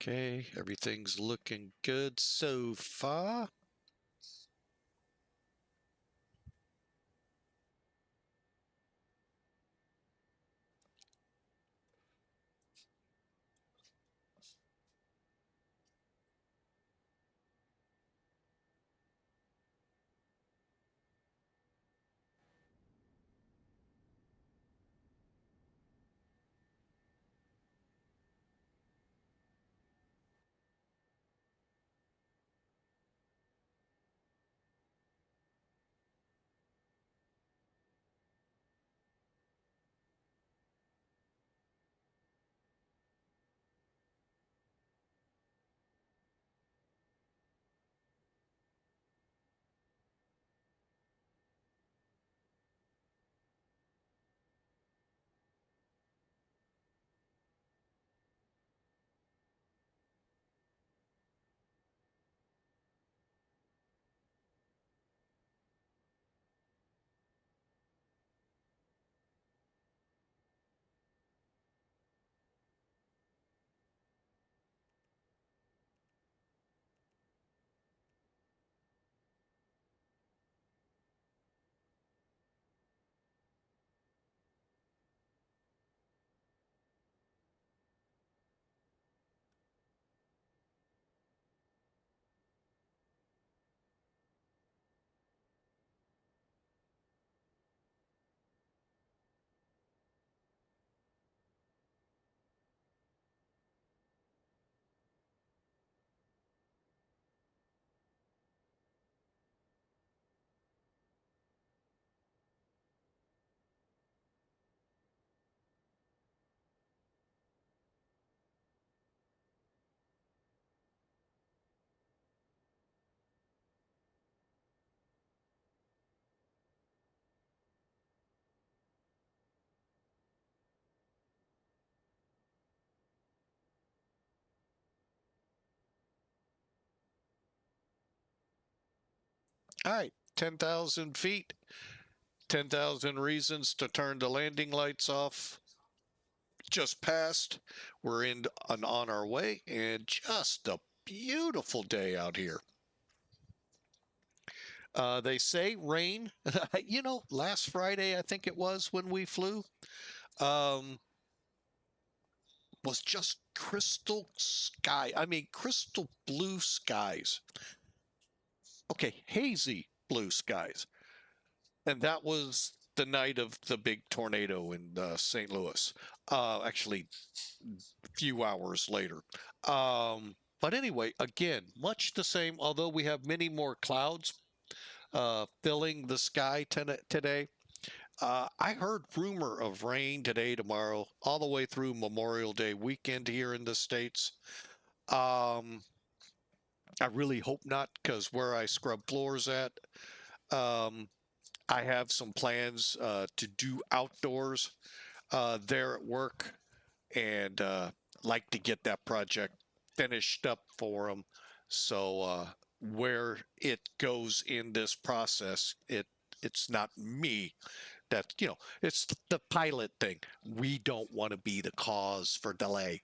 Okay, everything's looking good so far. All right, 10,000 feet, 10,000 reasons to turn the landing lights off. Just passed. We're in and on our way, and just a beautiful day out here. They say rain. Last Friday, I think it was when we flew, um, was just crystal sky. I mean, crystal blue skies. Okay, hazy blue skies. And that was the night of the big tornado in St. Louis. Actually, a few hours later. But anyway, again, much the same, although we have many more clouds filling the sky today. I heard rumor of rain today, tomorrow, all the way through Memorial Day weekend here in the States. Um, I really hope not, because where I scrub floors at, um, I have some plans to do outdoors there at work, and like to get that project finished up for them. So where it goes in this process, it's not me. That it's the pilot thing. We don't want to be the cause for delay.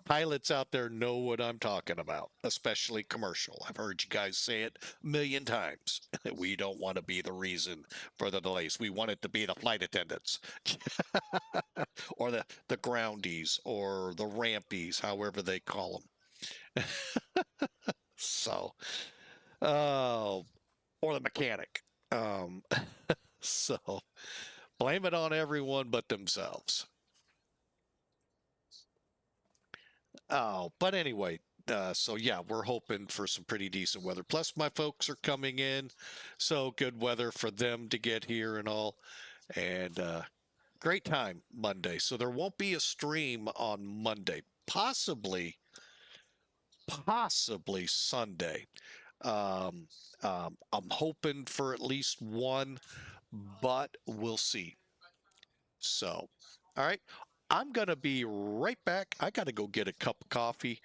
Pilots out there know what I'm talking about, especially commercial. I've heard you guys say it a million times. We don't want to be the reason for the delays. We want it to be the flight attendants or the groundies or the rampies, however they call them. So, or the mechanic. Um, so, Blame it on everyone but themselves. Oh, but anyway, so yeah, we're hoping for some pretty decent weather. Plus, my folks are coming in, so good weather for them to get here and all. And great time Monday. So there won't be a stream on Monday. Possibly Sunday. Um, I'm hoping for at least one, but we'll see. So, all right. I'm going to be right back. I got to go get a cup of coffee.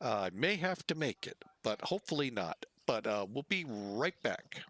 I may have to make it, but hopefully not. But we'll be right back.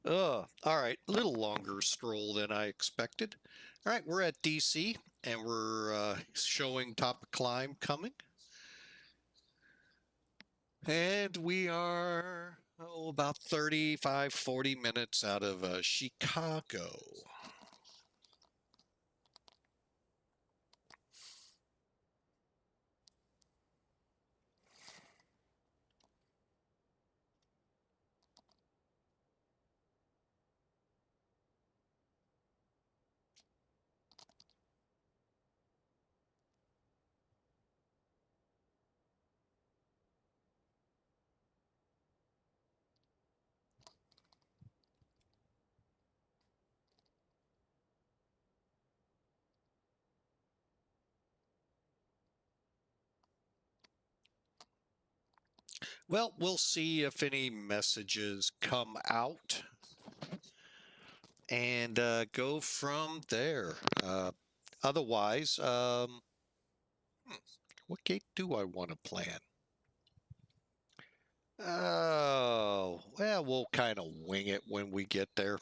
All right, a little longer stroll than I expected. All right, we're at DECEE and we're showing top of climb coming. And we are about 35, 40 minutes out of Chicago. Well, we'll see if any messages come out and go from there. Otherwise, what gate do I want to plan? Oh, well, we'll kind of wing it when we get there.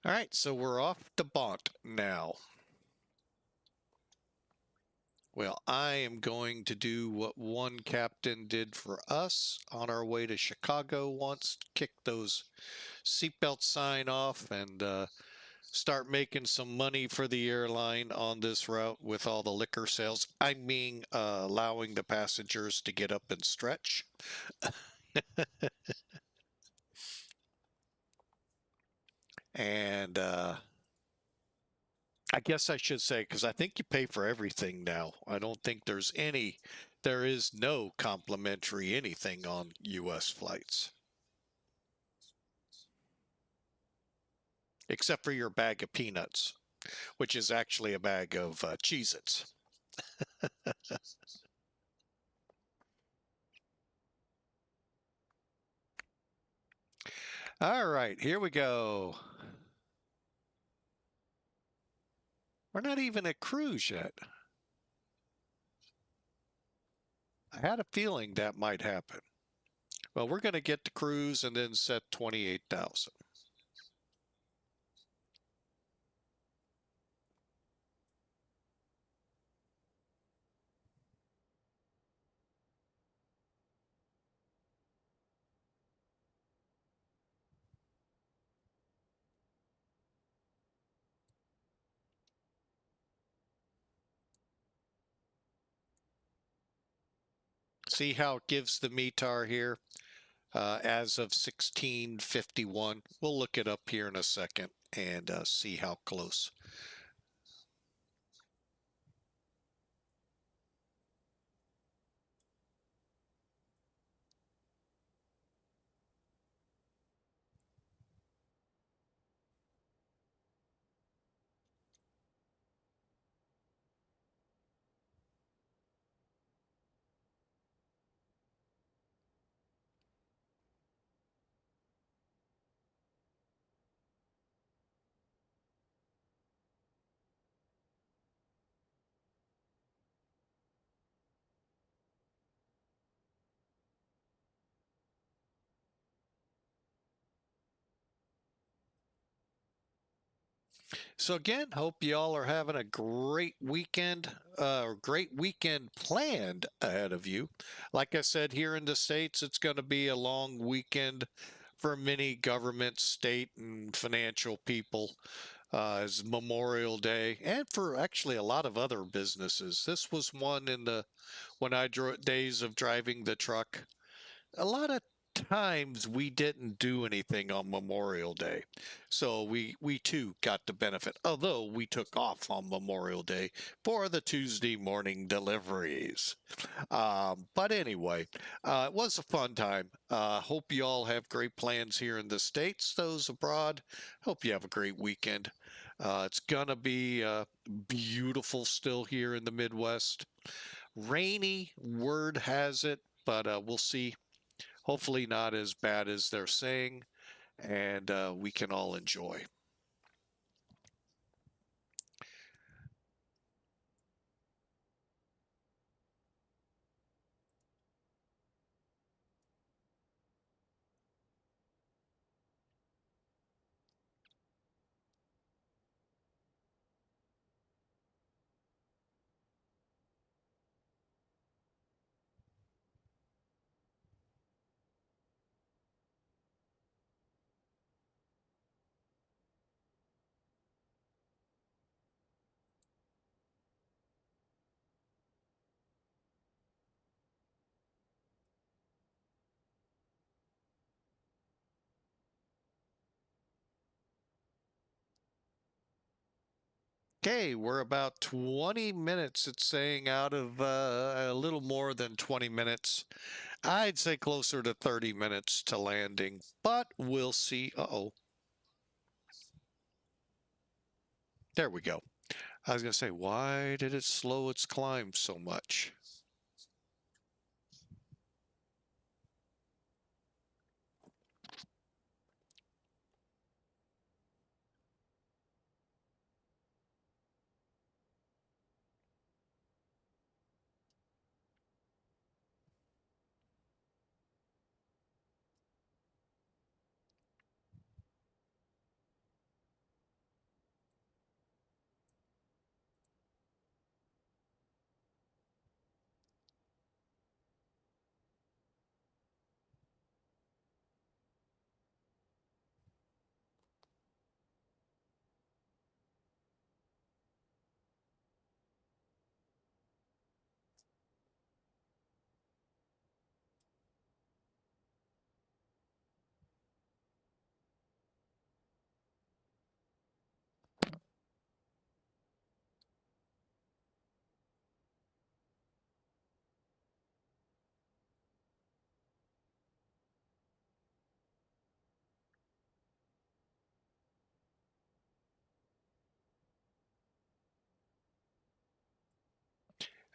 All right, so we're off to BONNT now. Well, I am going to do what one captain did for us on our way to Chicago once, kick those seatbelt sign off and start making some money for the airline on this route with all the liquor sales. I mean, allowing the passengers to get up and stretch. And I guess I should say, because I think you pay for everything now. I don't think there is no complimentary anything on U.S. flights. Except for your bag of peanuts, which is actually a bag of Cheez-Its. All right, here we go. We're not even at cruise yet. I had a feeling that might happen. Well, we're going to get to cruise and then set 28,000. See how it gives the METAR here as of 1651. We'll look it up here in a second and see how close. So again, hope you all are having a great weekend, great weekend planned ahead of you. Like I said, here in the States, it's going to be a long weekend for many government, state, and financial people as Memorial Day, and for actually a lot of other businesses. This was one in the when I days of driving the truck. A lot of times we didn't do anything on Memorial Day. So we too got the benefit, although we took off on Memorial Day for the Tuesday morning deliveries. But anyway, it was a fun time. Hope you all have great plans here in the States. Those abroad, hope you have a great weekend. It's going to be beautiful still here in the Midwest. Rainy, word has it, but we'll see. Hopefully not as bad as they're saying, and we can all enjoy. Okay, we're about 20 minutes, it's saying, out of a little more than 20 minutes. I'd say closer to 30 minutes to landing, but we'll see. Uh-oh. There we go. I was going to say, why did it slow its climb so much?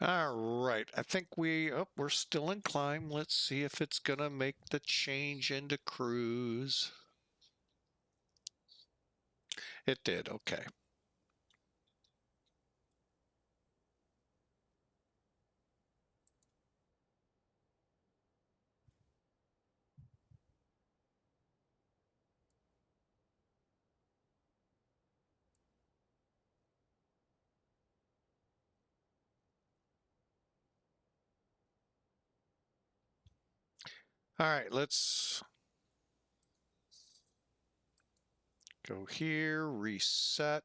All right, I think we're still in climb. Let's see if it's gonna make the change into cruise. It did, okay. All right, let's go here, reset.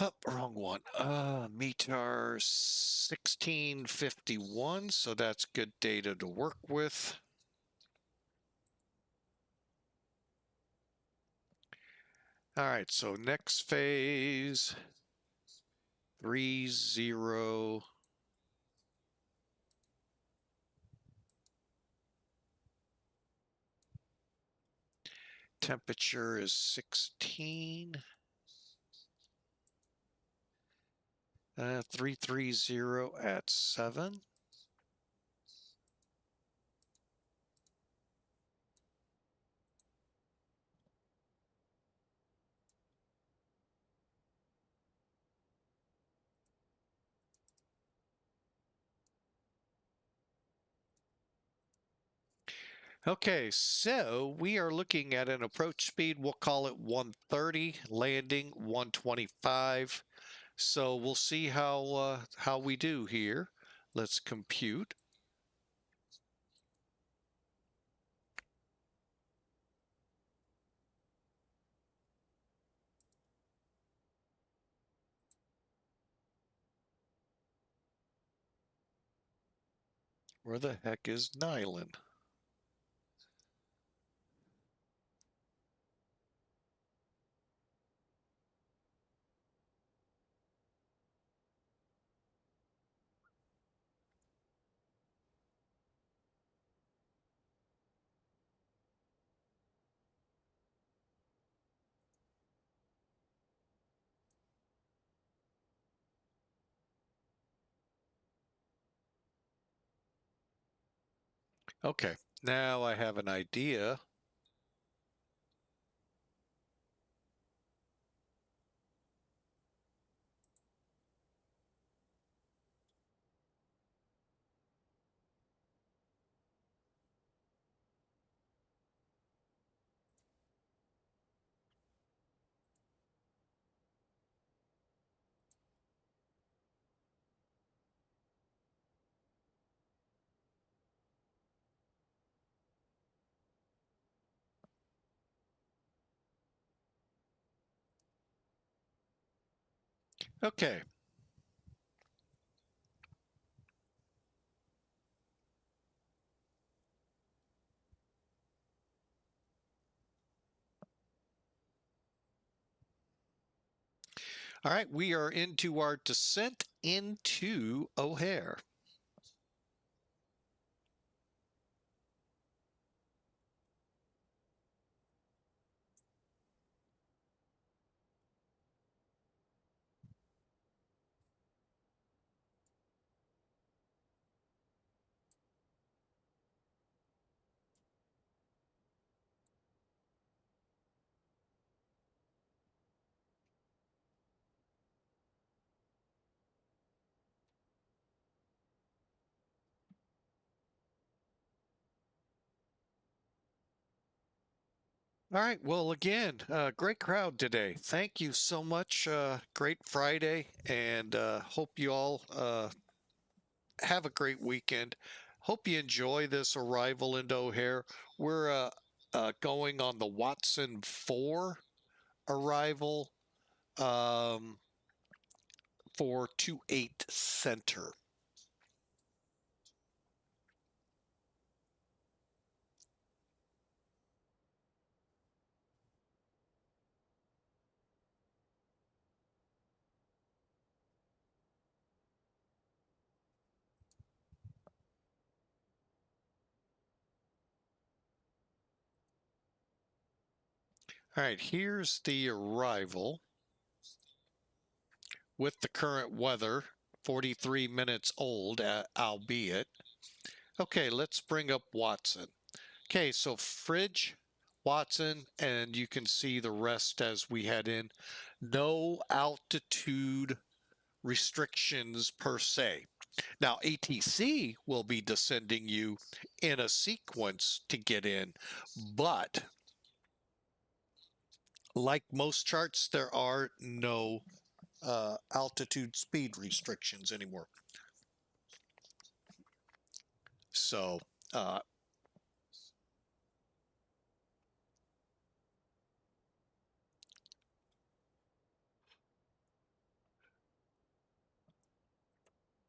Oh, wrong one. METAR 1651, so that's good data to work with. All right, so next phase, 30. Temperature is 16. 330 at 7. Okay, so we are looking at an approach speed, we'll call it 130, landing 125. So we'll see how we do here. Let's compute. Where the heck is Nylon? Okay, now I have an idea. Okay. All right, we are into our descent into O'Hare. All right, well, again, great crowd today. Thank you so much. Great Friday, and hope you all have a great weekend. Hope you enjoy this arrival into O'Hare. We're going on the Watson 4 arrival for 28 Center. All right, here's the arrival with the current weather, 43 minutes old, albeit. Okay, let's bring up Watson. Okay, so Fridge, Watson, and you can see the rest as we head in. No altitude restrictions per se. Now, ATC will be descending you in a sequence to get in, but like most charts, there are no altitude speed restrictions anymore. So,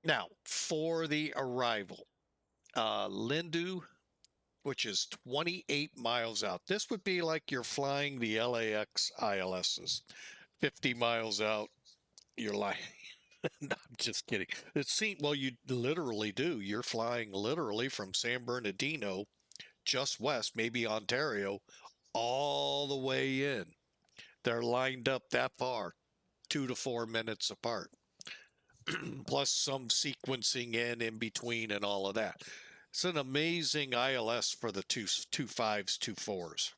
now for the arrival, Lindu, which is 28 miles out. This would be like you're flying the LAX ILSs. 50 miles out, you're like, no, I'm just kidding. It seems, well, you literally do. You're flying literally from San Bernardino, just west, maybe Ontario, all the way in. They're lined up that far, 2 to 4 minutes apart, plus some sequencing in between and all of that. It's an amazing ILS for the two fives, 2 4s.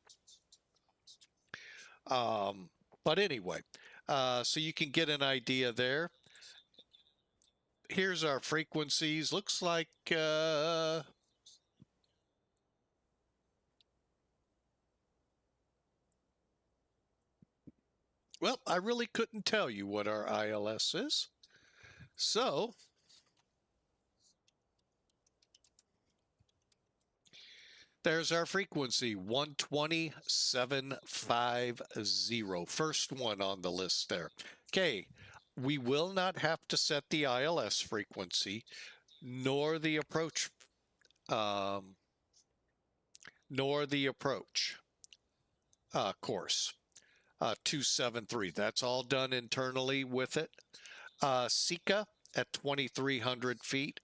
But anyway, so you can get an idea there. Here's our frequencies. Looks like well, I really couldn't tell you what our ILS is. So there's our frequency, 120,750. First one on the list there. Okay, we will not have to set the ILS frequency nor the approach nor the approach course. 273. That's all done internally with it. Sika at 2,300 feet,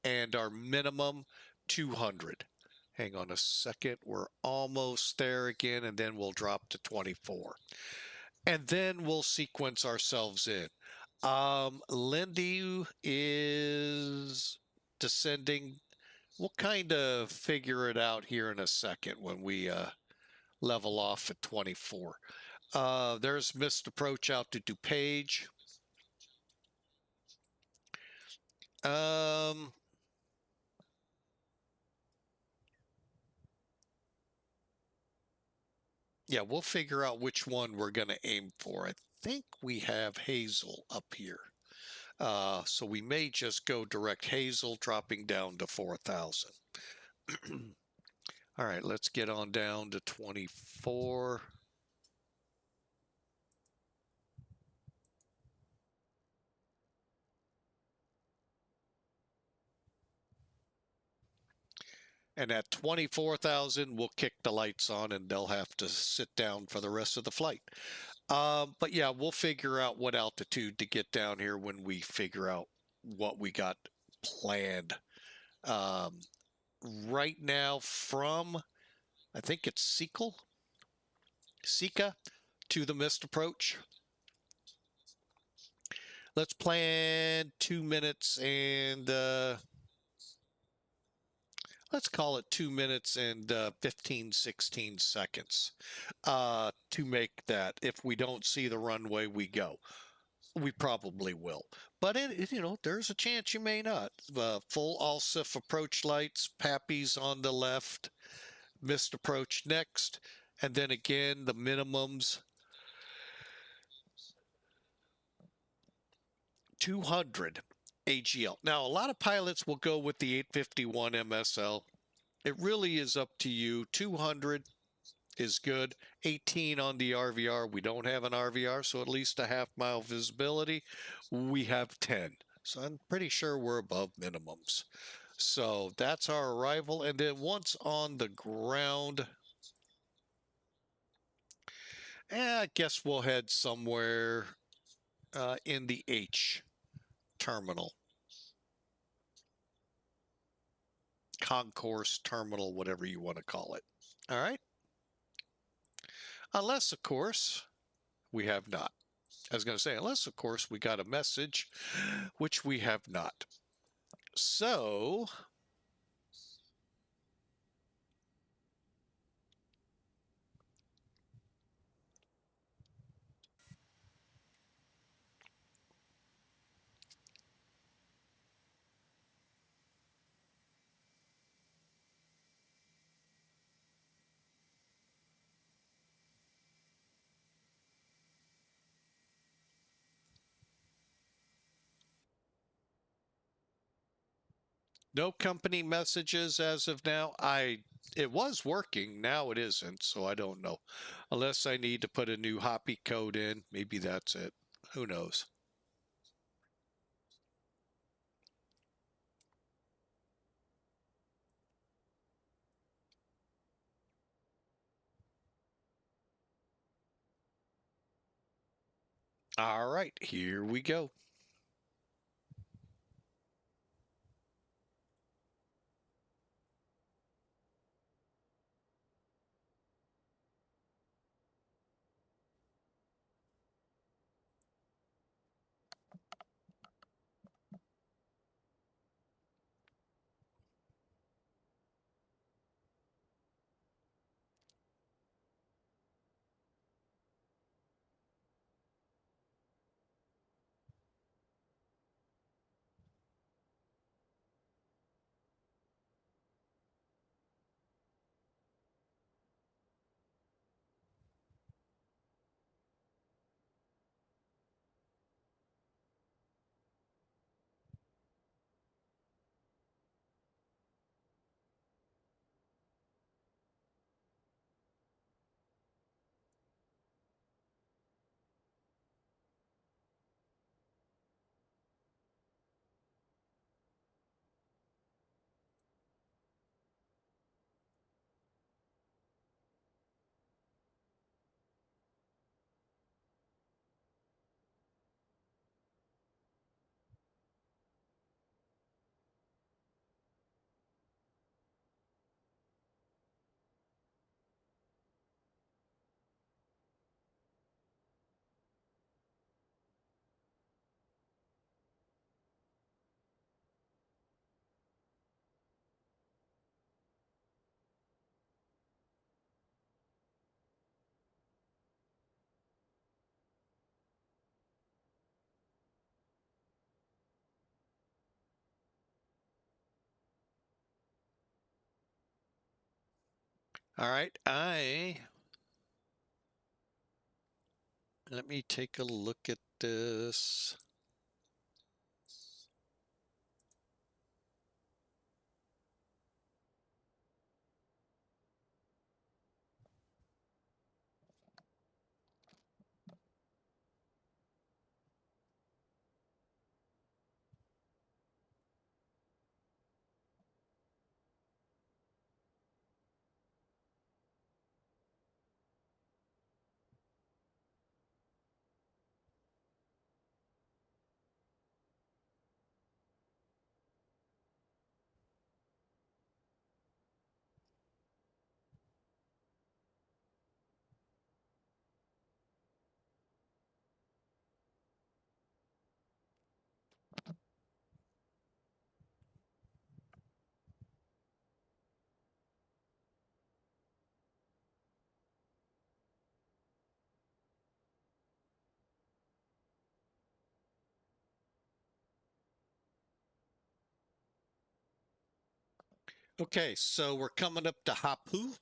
and our minimum 200. Hang on a second. We're almost there again, and then we'll drop to 24. And then we'll sequence ourselves in. Lindy is descending. We'll kind of figure it out here in a second when we level off at 24. There's missed approach out to DuPage. Yeah, we'll figure out which one we're going to aim for. I think we have Hazel up here. So we may just go direct Hazel, dropping down to 4,000. All right, let's get on down to 24. And at 24,000, we'll kick the lights on and they'll have to sit down for the rest of the flight. But yeah, we'll figure out what altitude to get down here when we figure out what we got planned. Right now from, I think it's Sika to the missed approach. Let's plan 2 minutes and let's call it 2 minutes and 15, 16 seconds to make that. If we don't see the runway, we go. We probably will. But, there's a chance you may not. Full ALSIF approach lights, Pappy's on the left, missed approach next, and then again, the minimums. 200 AGL. Now, a lot of pilots will go with the 851 MSL. It really is up to you. 200 is good. 18 on the RVR. We don't have an RVR, so at least a half-mile visibility. We have 10. So I'm pretty sure we're above minimums. So that's our arrival. And then once on the ground, I guess we'll head somewhere in the H terminal. Concourse terminal, whatever you want to call it. All right. Unless, of course, we have not. I was going to say, unless, of course, we got a message, which we have not. So, no company messages as of now. It was working. Now it isn't, so I don't know. Unless I need to put a new Hoppy code in. Maybe that's it. Who knows? All right, here we go. All right, let me take a look at this. Okay, so we're coming up to Hapu.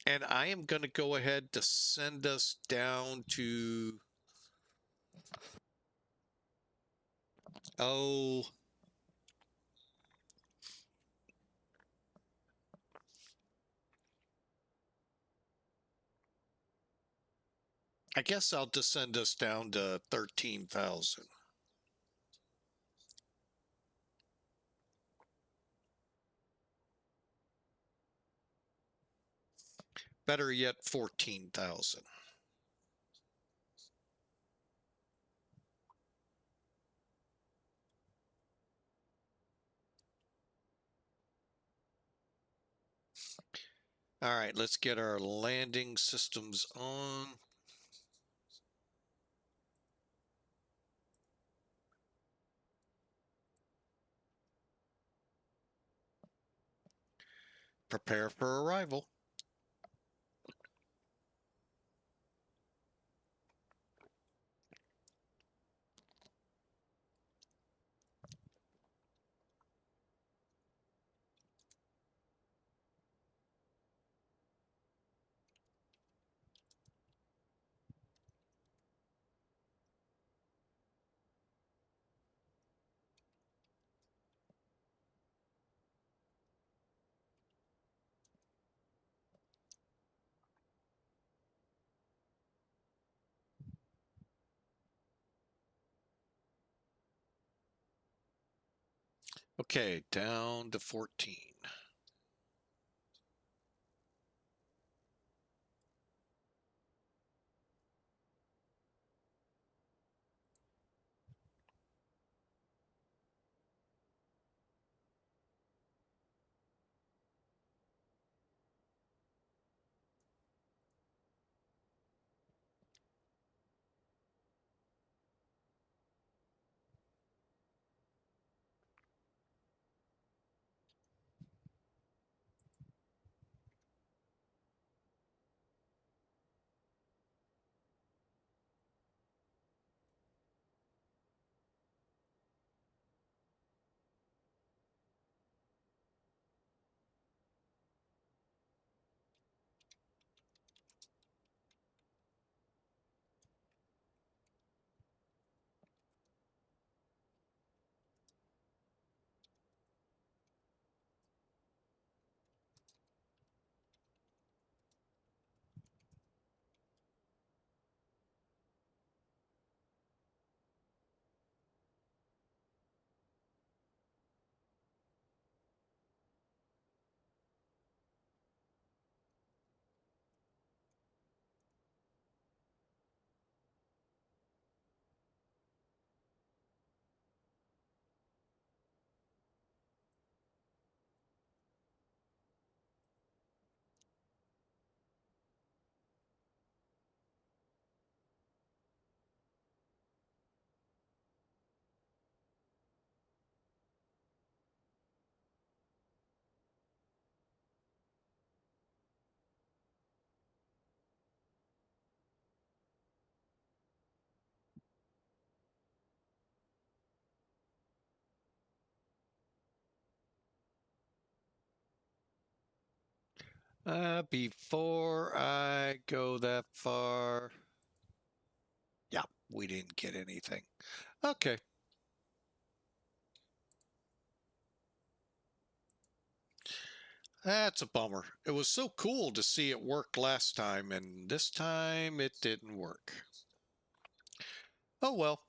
And I am going to go ahead to send us down to, oh, I guess I'll just send us down to 13,000. Better yet, 14,000. All right, let's get our landing systems on. Prepare for arrival. Okay, down to 14. Before I go that far, yeah, we didn't get anything. Okay. That's a bummer. It was so cool to see it work last time, and this time it didn't work. Oh well,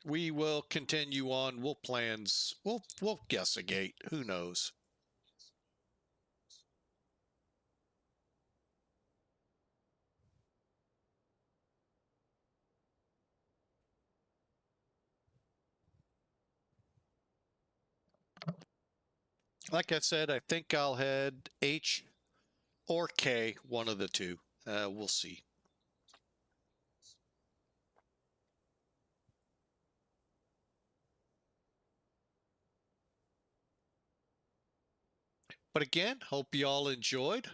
we will continue on. We'll guess a gate. Who knows? Like I said, I think I'll head H or K, one of the two. We'll see. But again, hope you all enjoyed.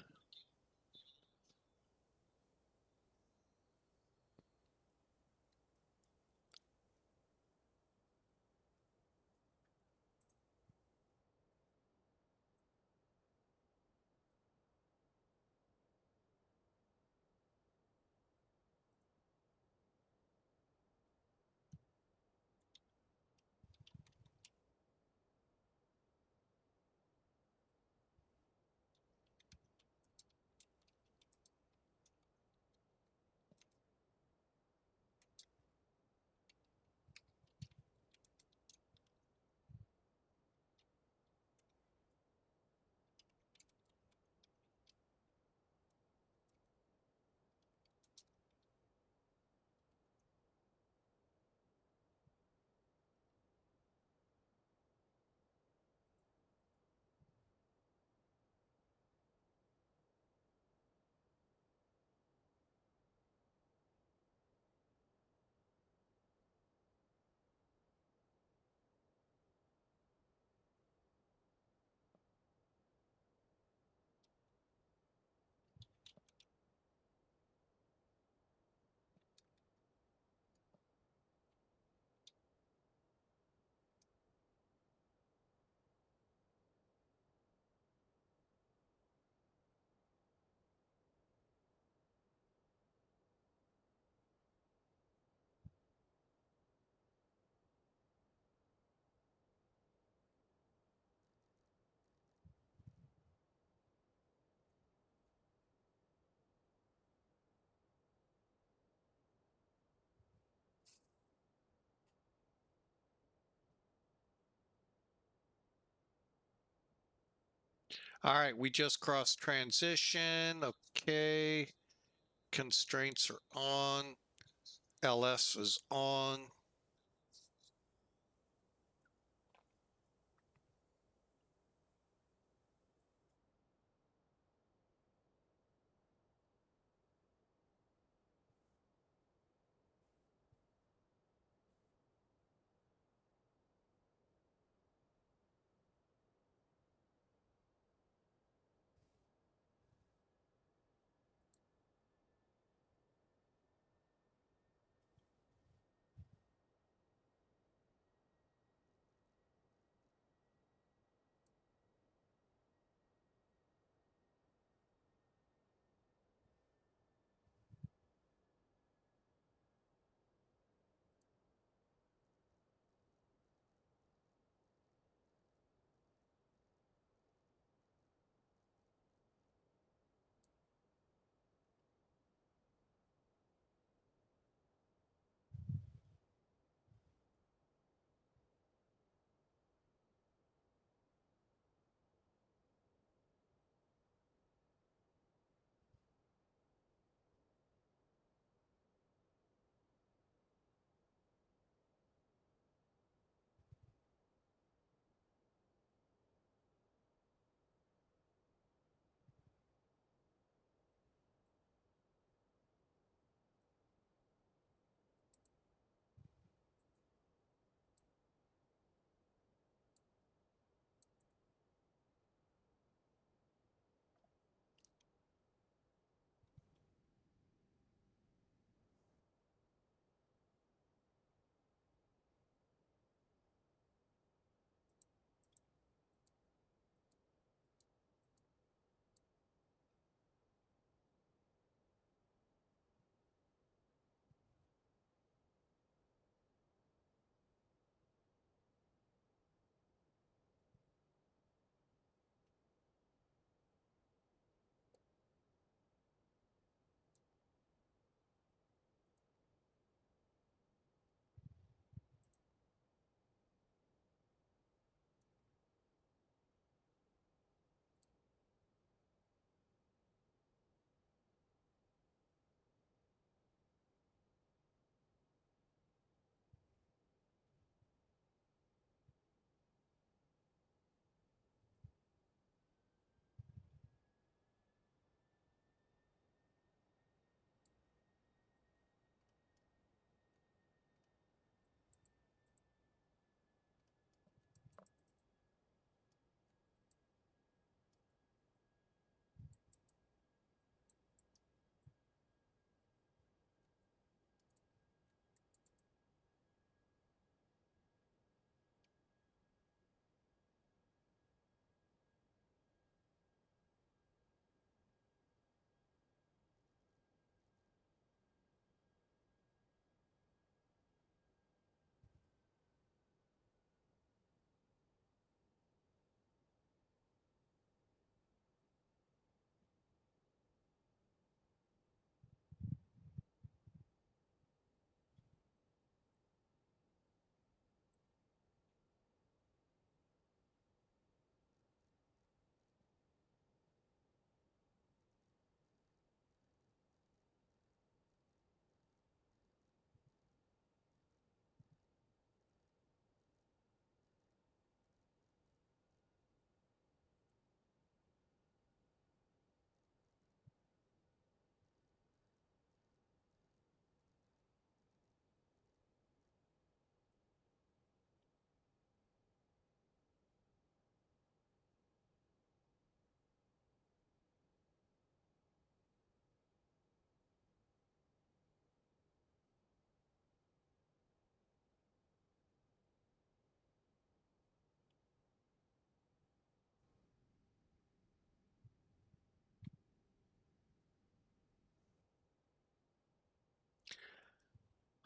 All right, we just crossed transition. Okay. Constraints are on. LS is on.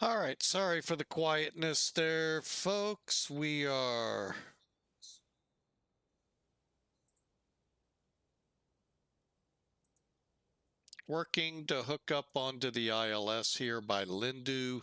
All right, sorry for the quietness there, folks. We are working to hook up onto the ILS here by Lindu.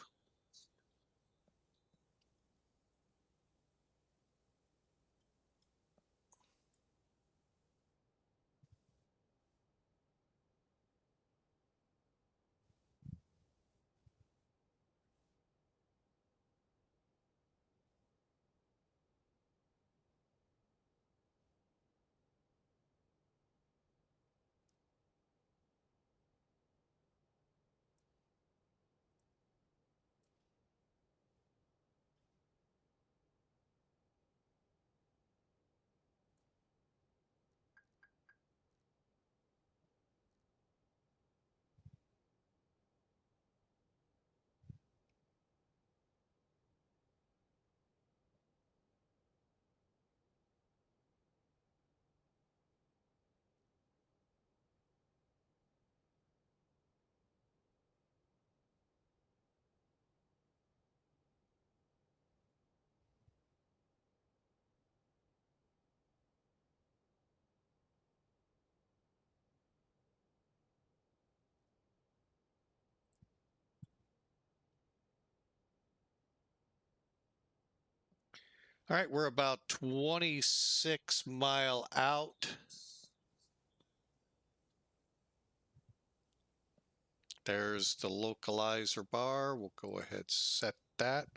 All right, we're about 26 mile out. There's the localizer bar. We'll go ahead and set that.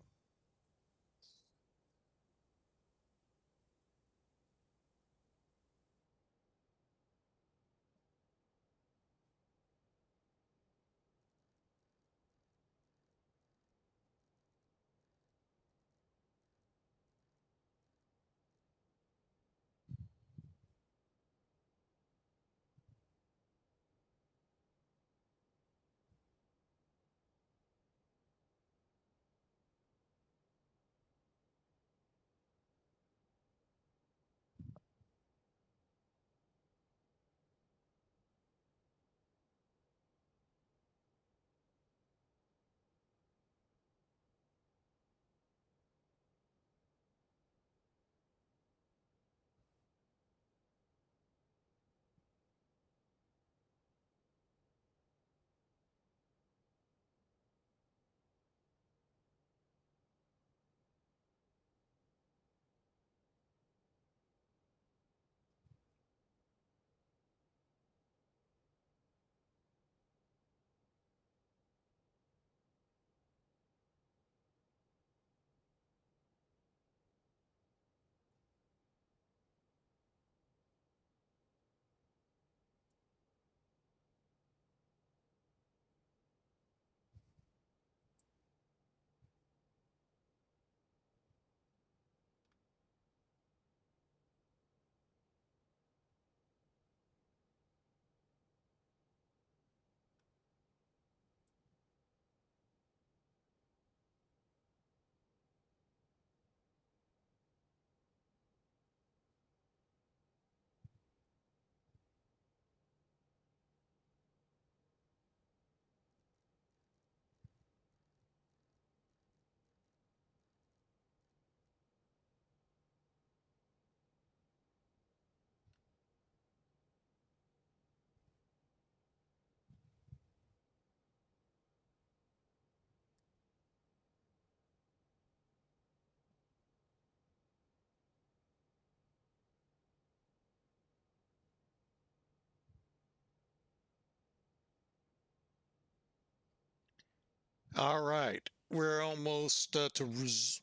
All right, we're almost to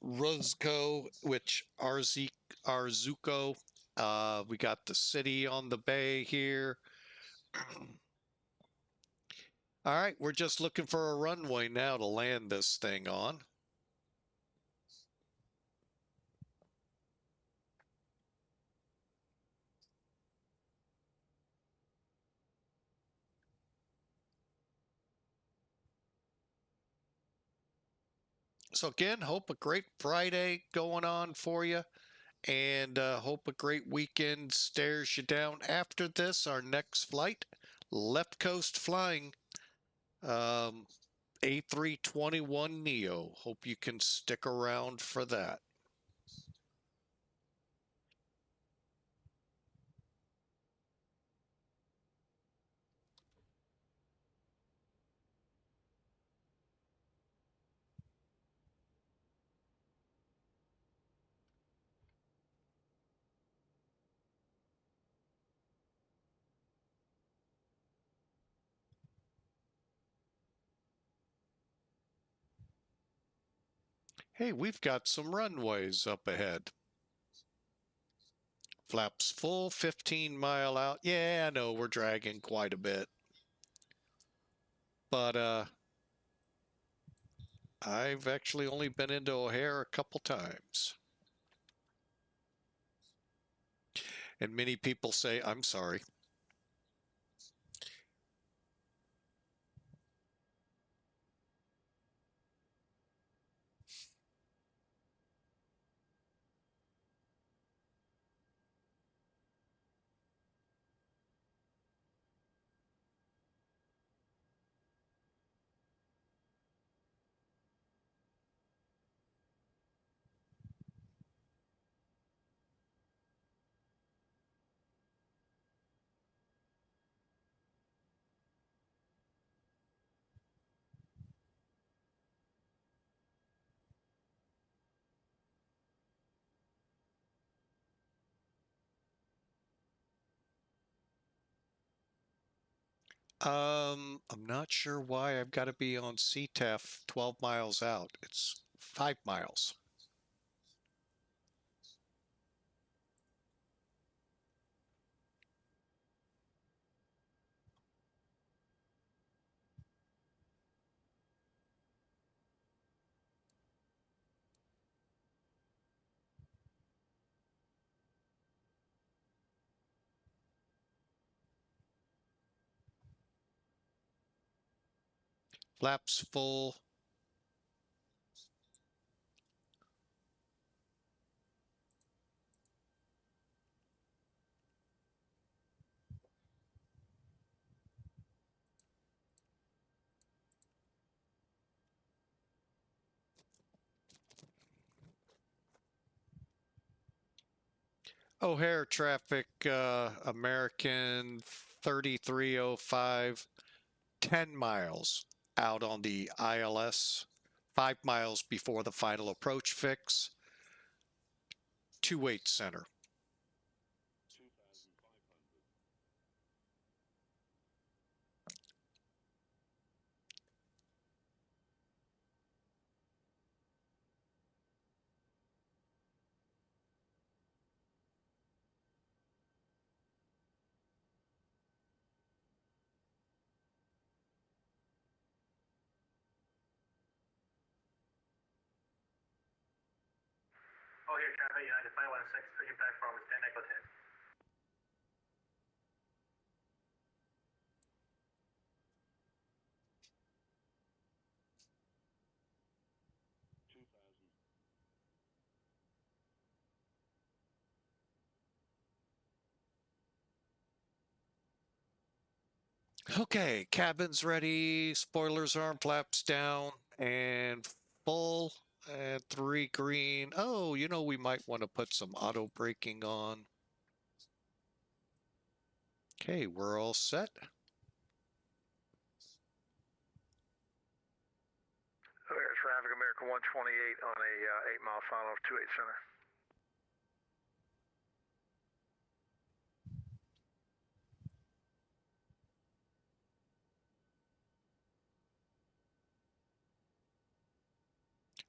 Ruzco, which Arzuco. We got the city on the bay here. All right, we're just looking for a runway now to land this thing on. So again, hope a great Friday going on for you, and hope a great weekend stares you down after this. Our next flight, left coast flying. Um, A321 Neo. Hope you can stick around for that. Hey, we've got some runways up ahead. Flaps full, 15 mile out. Yeah, I know we're dragging quite a bit. But I've actually only been into O'Hare a couple times. And many people say, I'm sorry. I'm not sure why I've got to be on CTEF 12 miles out. It's 5 miles. Flaps full. O'Hare traffic, American 3305, 10 miles out on the ILS, 5 miles before the final approach fix, 28 center. O'Hare traffic, United 516, pushing back forward, stand echo 10. Okay, cabin's ready, spoilers arm, flaps down, and full, and 3 green. Oh, you know, we might want to put some auto braking on. Okay, we're all set. O'Hare traffic, American 128 on a 8-mile final of 28 center.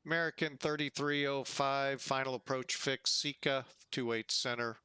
American 3305, final approach fix, Sika, 28 center.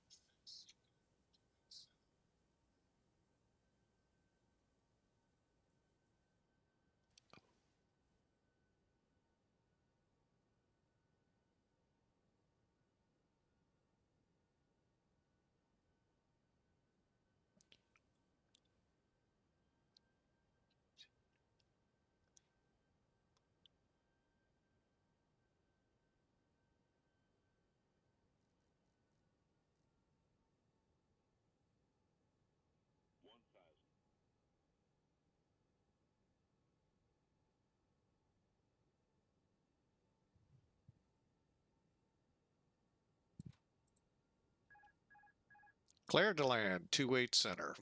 Clear to land, 28 center.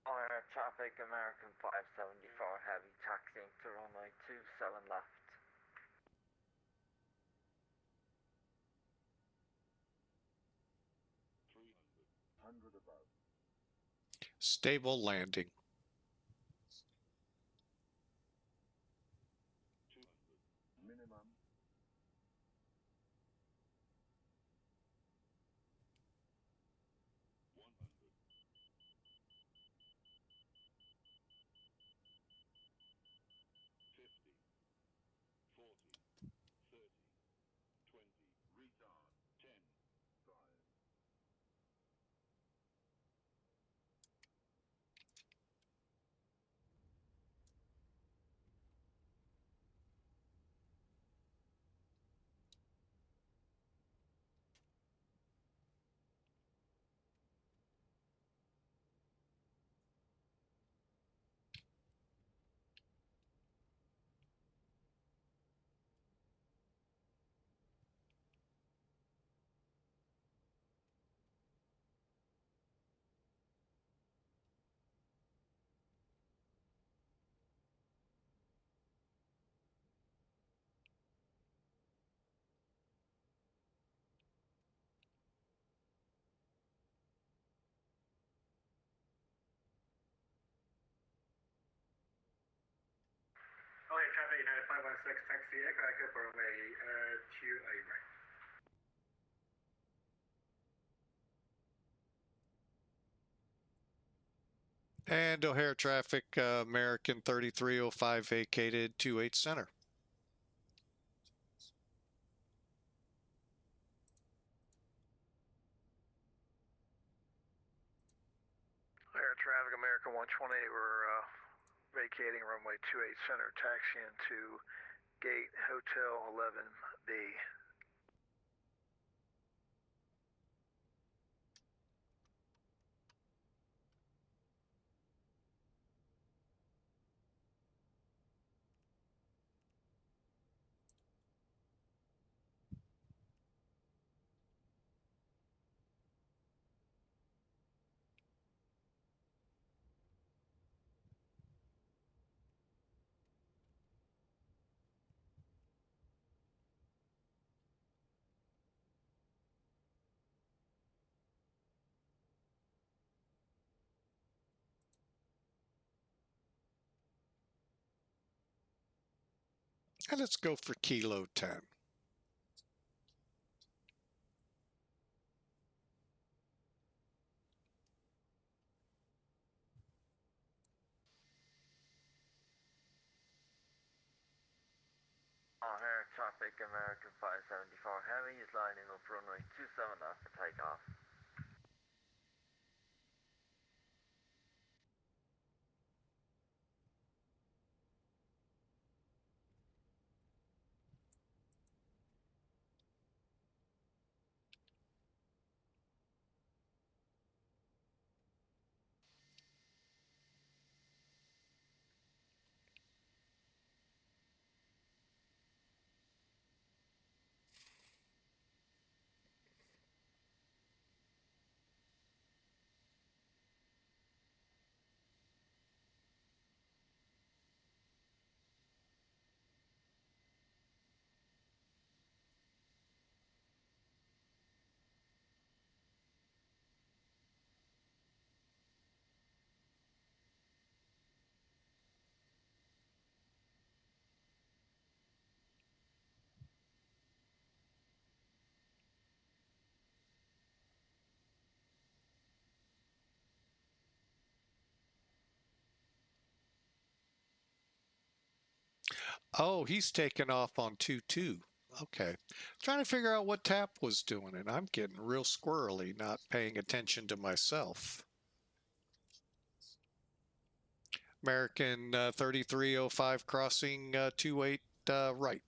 All air traffic, American 574 Heavy, taxiing to runway 27 left. Stable landing. All air traffic, United 516, taxi aircraft for runway 28 right. And O'Hare traffic, American 3305 vacated, 28 center. Air traffic, American 128, we're vacating runway 28 center, taxiing to gate Hotel 11B. And let's go for Kilo 10. All air traffic, American 574 Heavy is lining up runway 27 left for takeoff. Oh, he's taking off on 2-2. Okay. Trying to figure out what TAP was doing, and I'm getting real squirrely, not paying attention to myself. American 3305 crossing 28 right.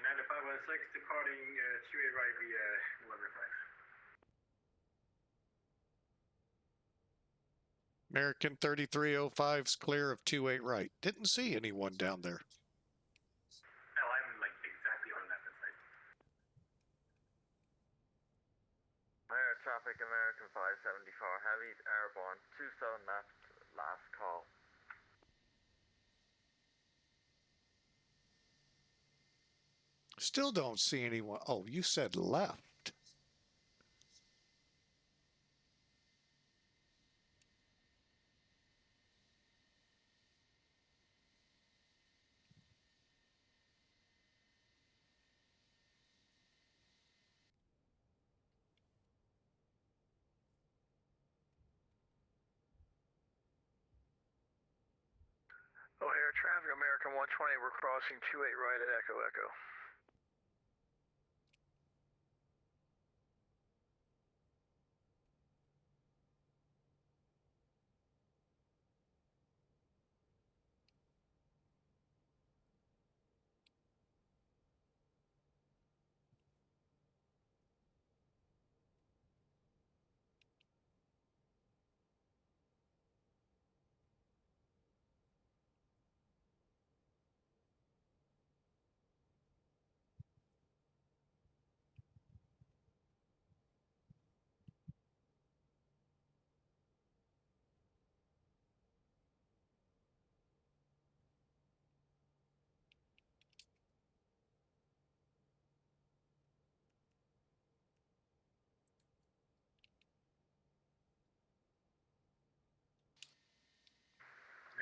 United 516 departing 28 right via 11 flights. American 3305's clear of 28 right. Didn't see anyone down there. Hell, I'm like exactly on that side. Air traffic American 574 heavy airborne 27 left last call. Still don't see anyone. Oh, you said left. O'Hare traffic American 120, we're crossing 28 right at Echo Echo.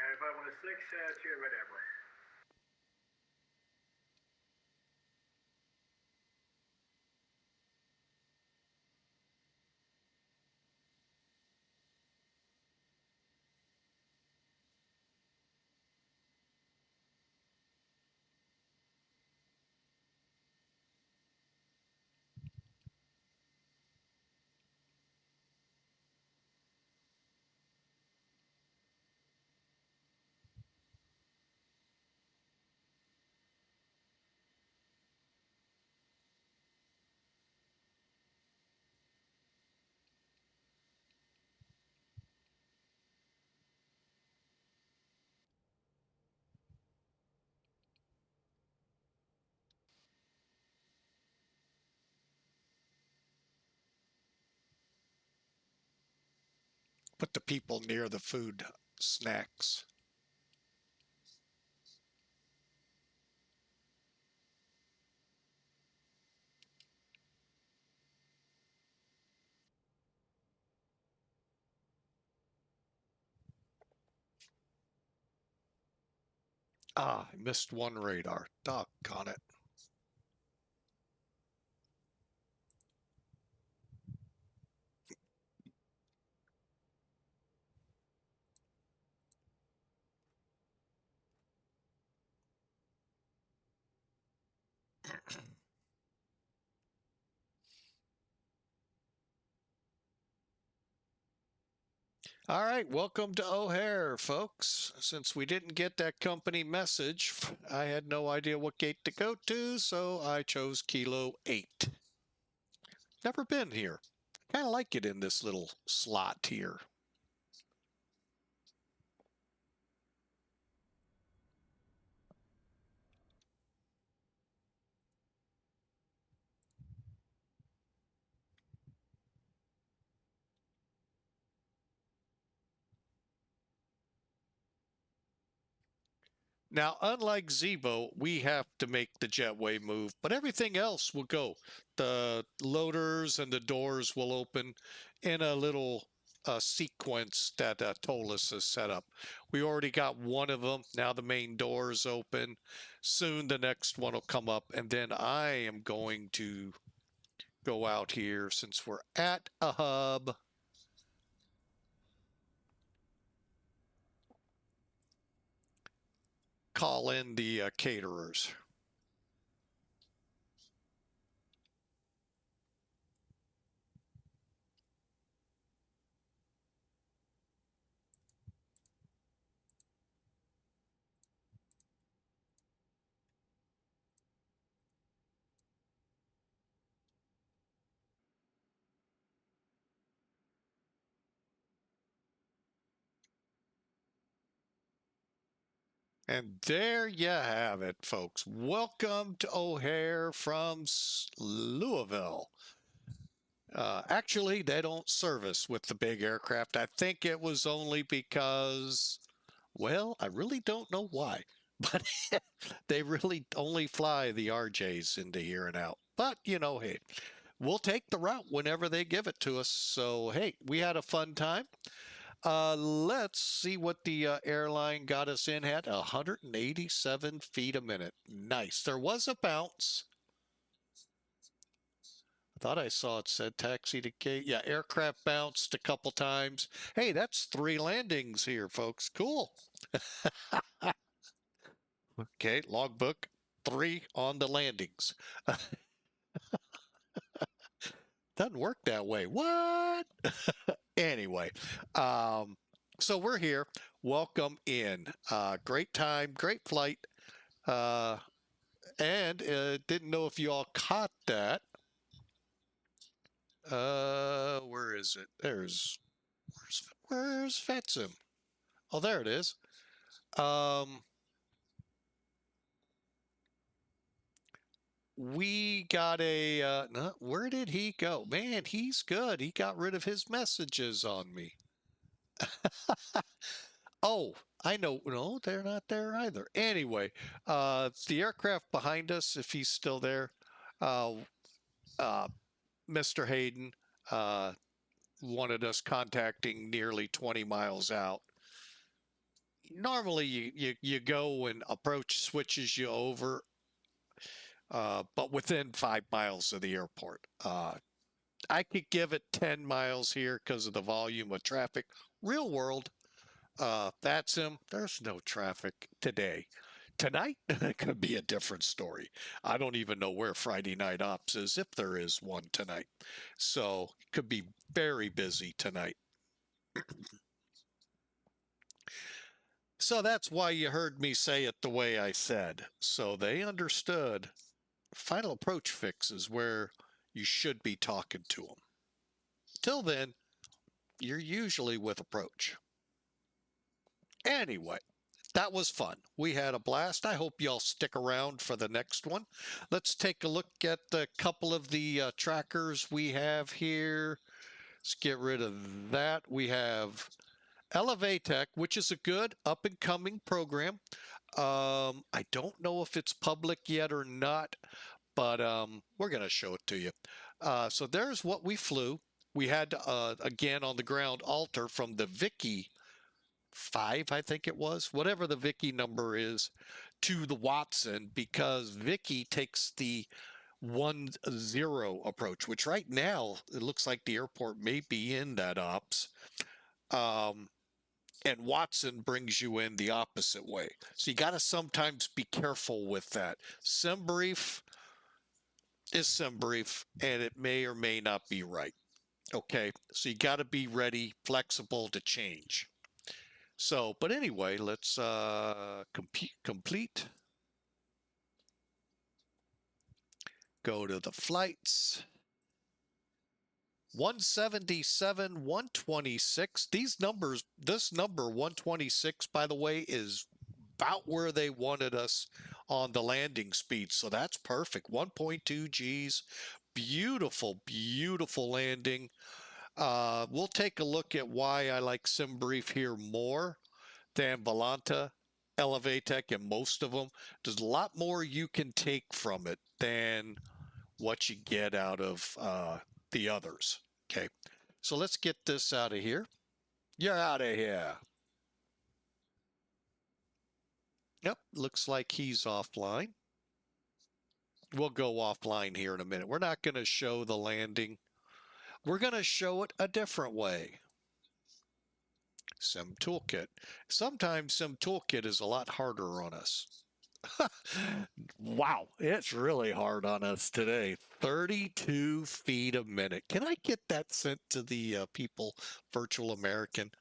United 516, 28 right airborne. Put the people near the food snacks. Ah, I missed one radar. Doggone it. All right, welcome to O'Hare, folks. Since we didn't get that company message, I had no idea what gate to go to, so I chose Kilo 8. Never been here. Kind of like it in this little slot here. Now, unlike Zebo, we have to make the jetway move, but everything else will go. The loaders and the doors will open in a little sequence that ToLiss has set up. We already got one of them. Now the main door is open. Soon the next one will come up, and then I am going to go out here since we're at a hub. Call in the caterers. And there you have it, folks. Welcome to O'Hare from Louisville. Actually, they don't service with the big aircraft. I think it was only because, well, I really don't know why, but they really only fly the RJs into here and out. But, you know, hey, we'll take the route whenever they give it to us. So, hey, we had a fun time. Let's see what the airline got us in at. 187 feet a minute. Nice. There was a bounce. I thought I saw it said taxi to gate. Yeah, aircraft bounced a couple times. Hey, that's 3 landings here, folks. Cool. Okay, logbook 3 on the landings. Doesn't work that way. What? Anyway, so we're here. Welcome in. Great time, great flight. And didn't know if you all caught that. Where is it? Where's VATSIM? Oh, there it is. We got a, no, where did he go? Man, he's good. He got rid of his messages on me. Oh, I know. No, they're not there either. Anyway, the aircraft behind us, if he's still there, uh, Mr. Hayden wanted us contacting nearly 20 miles out. Normally, you go and approach switches you over, but within 5 miles of the airport. I could give it 10 miles here because of the volume of traffic. Real world, VATSIM, there's no traffic today. Tonight, it could be a different story. I don't even know where Friday night ops is, if there is one tonight. So it could be very busy tonight. So that's why you heard me say it the way I said. So they understood final approach fix is where you should be talking to them. Till then, you're usually with approach. Anyway, that was fun. We had a blast. I hope y'all stick around for the next one. Let's take a look at a couple of the trackers we have here. Let's get rid of that. We have Elevatech, which is a good up and coming program. I don't know if it's public yet or not, but we're going to show it to you. So there's what we flew. We had, again, on the ground alter from the Vicky 5, I think it was, whatever the Vicky number is, to the Watson, because Vicky takes the 1-0 approach, which right now it looks like the airport may be in that ops. And Watson brings you in the opposite way. So you got to sometimes be careful with that. SimBrief is SimBrief, and it may or may not be right. Okay, so you got to be ready, flexible to change. So, but anyway, let's complete. Go to the flights. 177, 126. These numbers, this number 126, by the way, is about where they wanted us on the landing speed. So that's perfect. 1.2 Gs. Beautiful, beautiful landing. We'll take a look at why I like SimBrief here more than Volanta, Elevatech, and most of them. There's a lot more you can take from it than what you get out of the others. Okay, so let's get this out of here. You're out of here. Yep, looks like he's offline. We'll go offline here in a minute. We're not going to show the landing. We're going to show it a different way. Sim Toolkit. Sometimes Sim Toolkit is a lot harder on us. Wow, it's really hard on us today. 32 feet a minute. Can I get that sent to the people, Virtual American?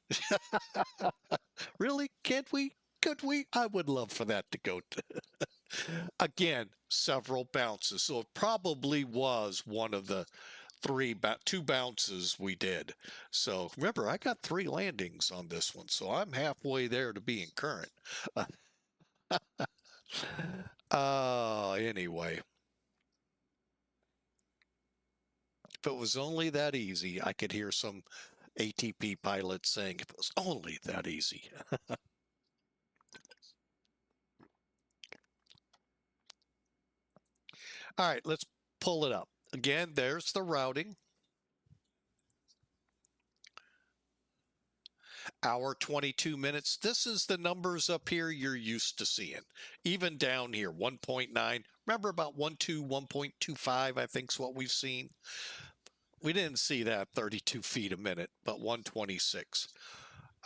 Really? Can't we? Could we? I would love for that to go to. Again, several bounces. So it probably was one of the two bounces we did. So remember, I got 3 landings on this one, so I'm halfway there to being current. Anyway, if it was only that easy, I could hear some ATP pilots saying, if it was only that easy. All right, let's pull it up. Again, there's the routing. Hour 22 minutes. This is the numbers up here you're used to seeing. Even down here, 1.9. Remember about 1.2, 1.25, I think is what we've seen. We didn't see that 32 feet a minute, but 126.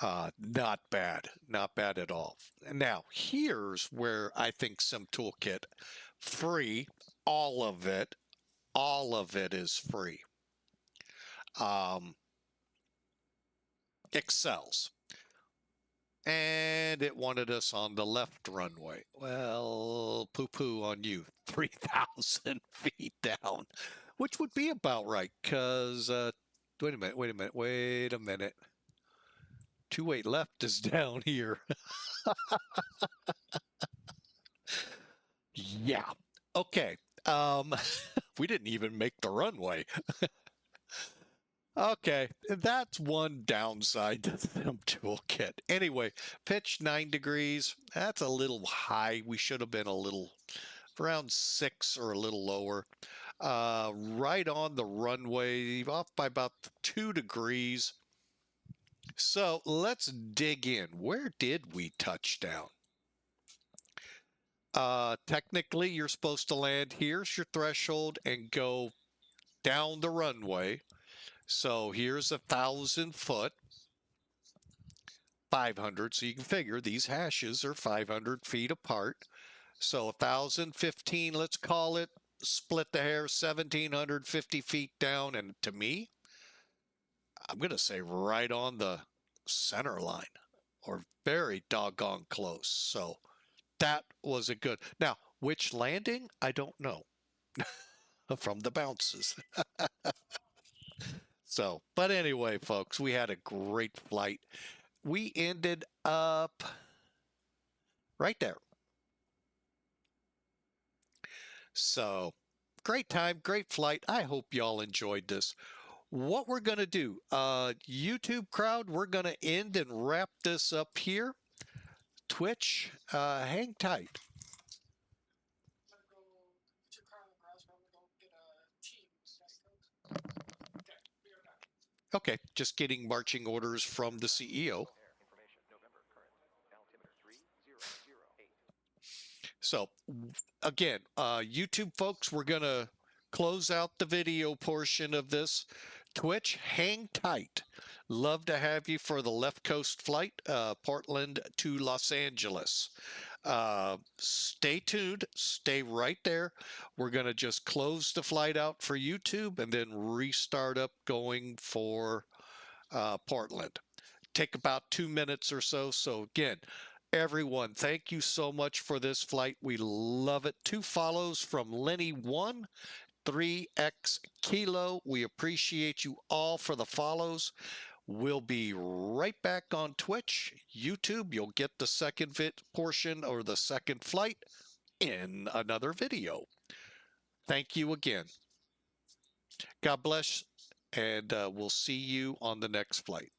Not bad. Not bad at all. Now, here's where I think Sim Toolkit, free, all of it is free. Excels. And it wanted us on the left runway. Well, poo-poo on you. 3,000 feet down, which would be about right, because, wait a minute. 28 left is down here. Yeah. Okay. We didn't even make the runway. Okay, that's one downside to the Sim Toolkit. Anyway, pitch 9 degrees. That's a little high. We should have been a little around 6 or a little lower. Right on the runway, off by about 2 degrees. So let's dig in. Where did we touch down? Technically, you're supposed to land. Here's your threshold and go down the runway. So here's 1,000 foot, 500. So you can figure these hashes are 500 feet apart. So 1,015, let's call it, split the hair, 1,750 feet down. And to me, I'm going to say right on the center line or very doggone close. So that was a good. Now, which landing? I don't know from the bounces. So, but anyway, folks, we had a great flight. We ended up right there. So, great time, great flight. I hope y'all enjoyed this. What we're going to do, YouTube crowd, we're going to end and wrap this up here. Twitch, hang tight. Okay, just getting marching orders from the CEO. So, again, YouTube folks, we're going to close out the video portion of this. Twitch, hang tight. Love to have you for the left coast flight, Portland to Los Angeles. Stay tuned. Stay right there. We're going to just close the flight out for YouTube and then restart up going for Portland. Take about 2 minutes or so. So again, everyone, thank you so much for this flight. We love it. 2 follows from Lenny1, 3X Kilo. We appreciate you all for the follows. We'll be right back on Twitch, YouTube. You'll get the second portion or the second flight in another video. Thank you again. God bless, and we'll see you on the next flight.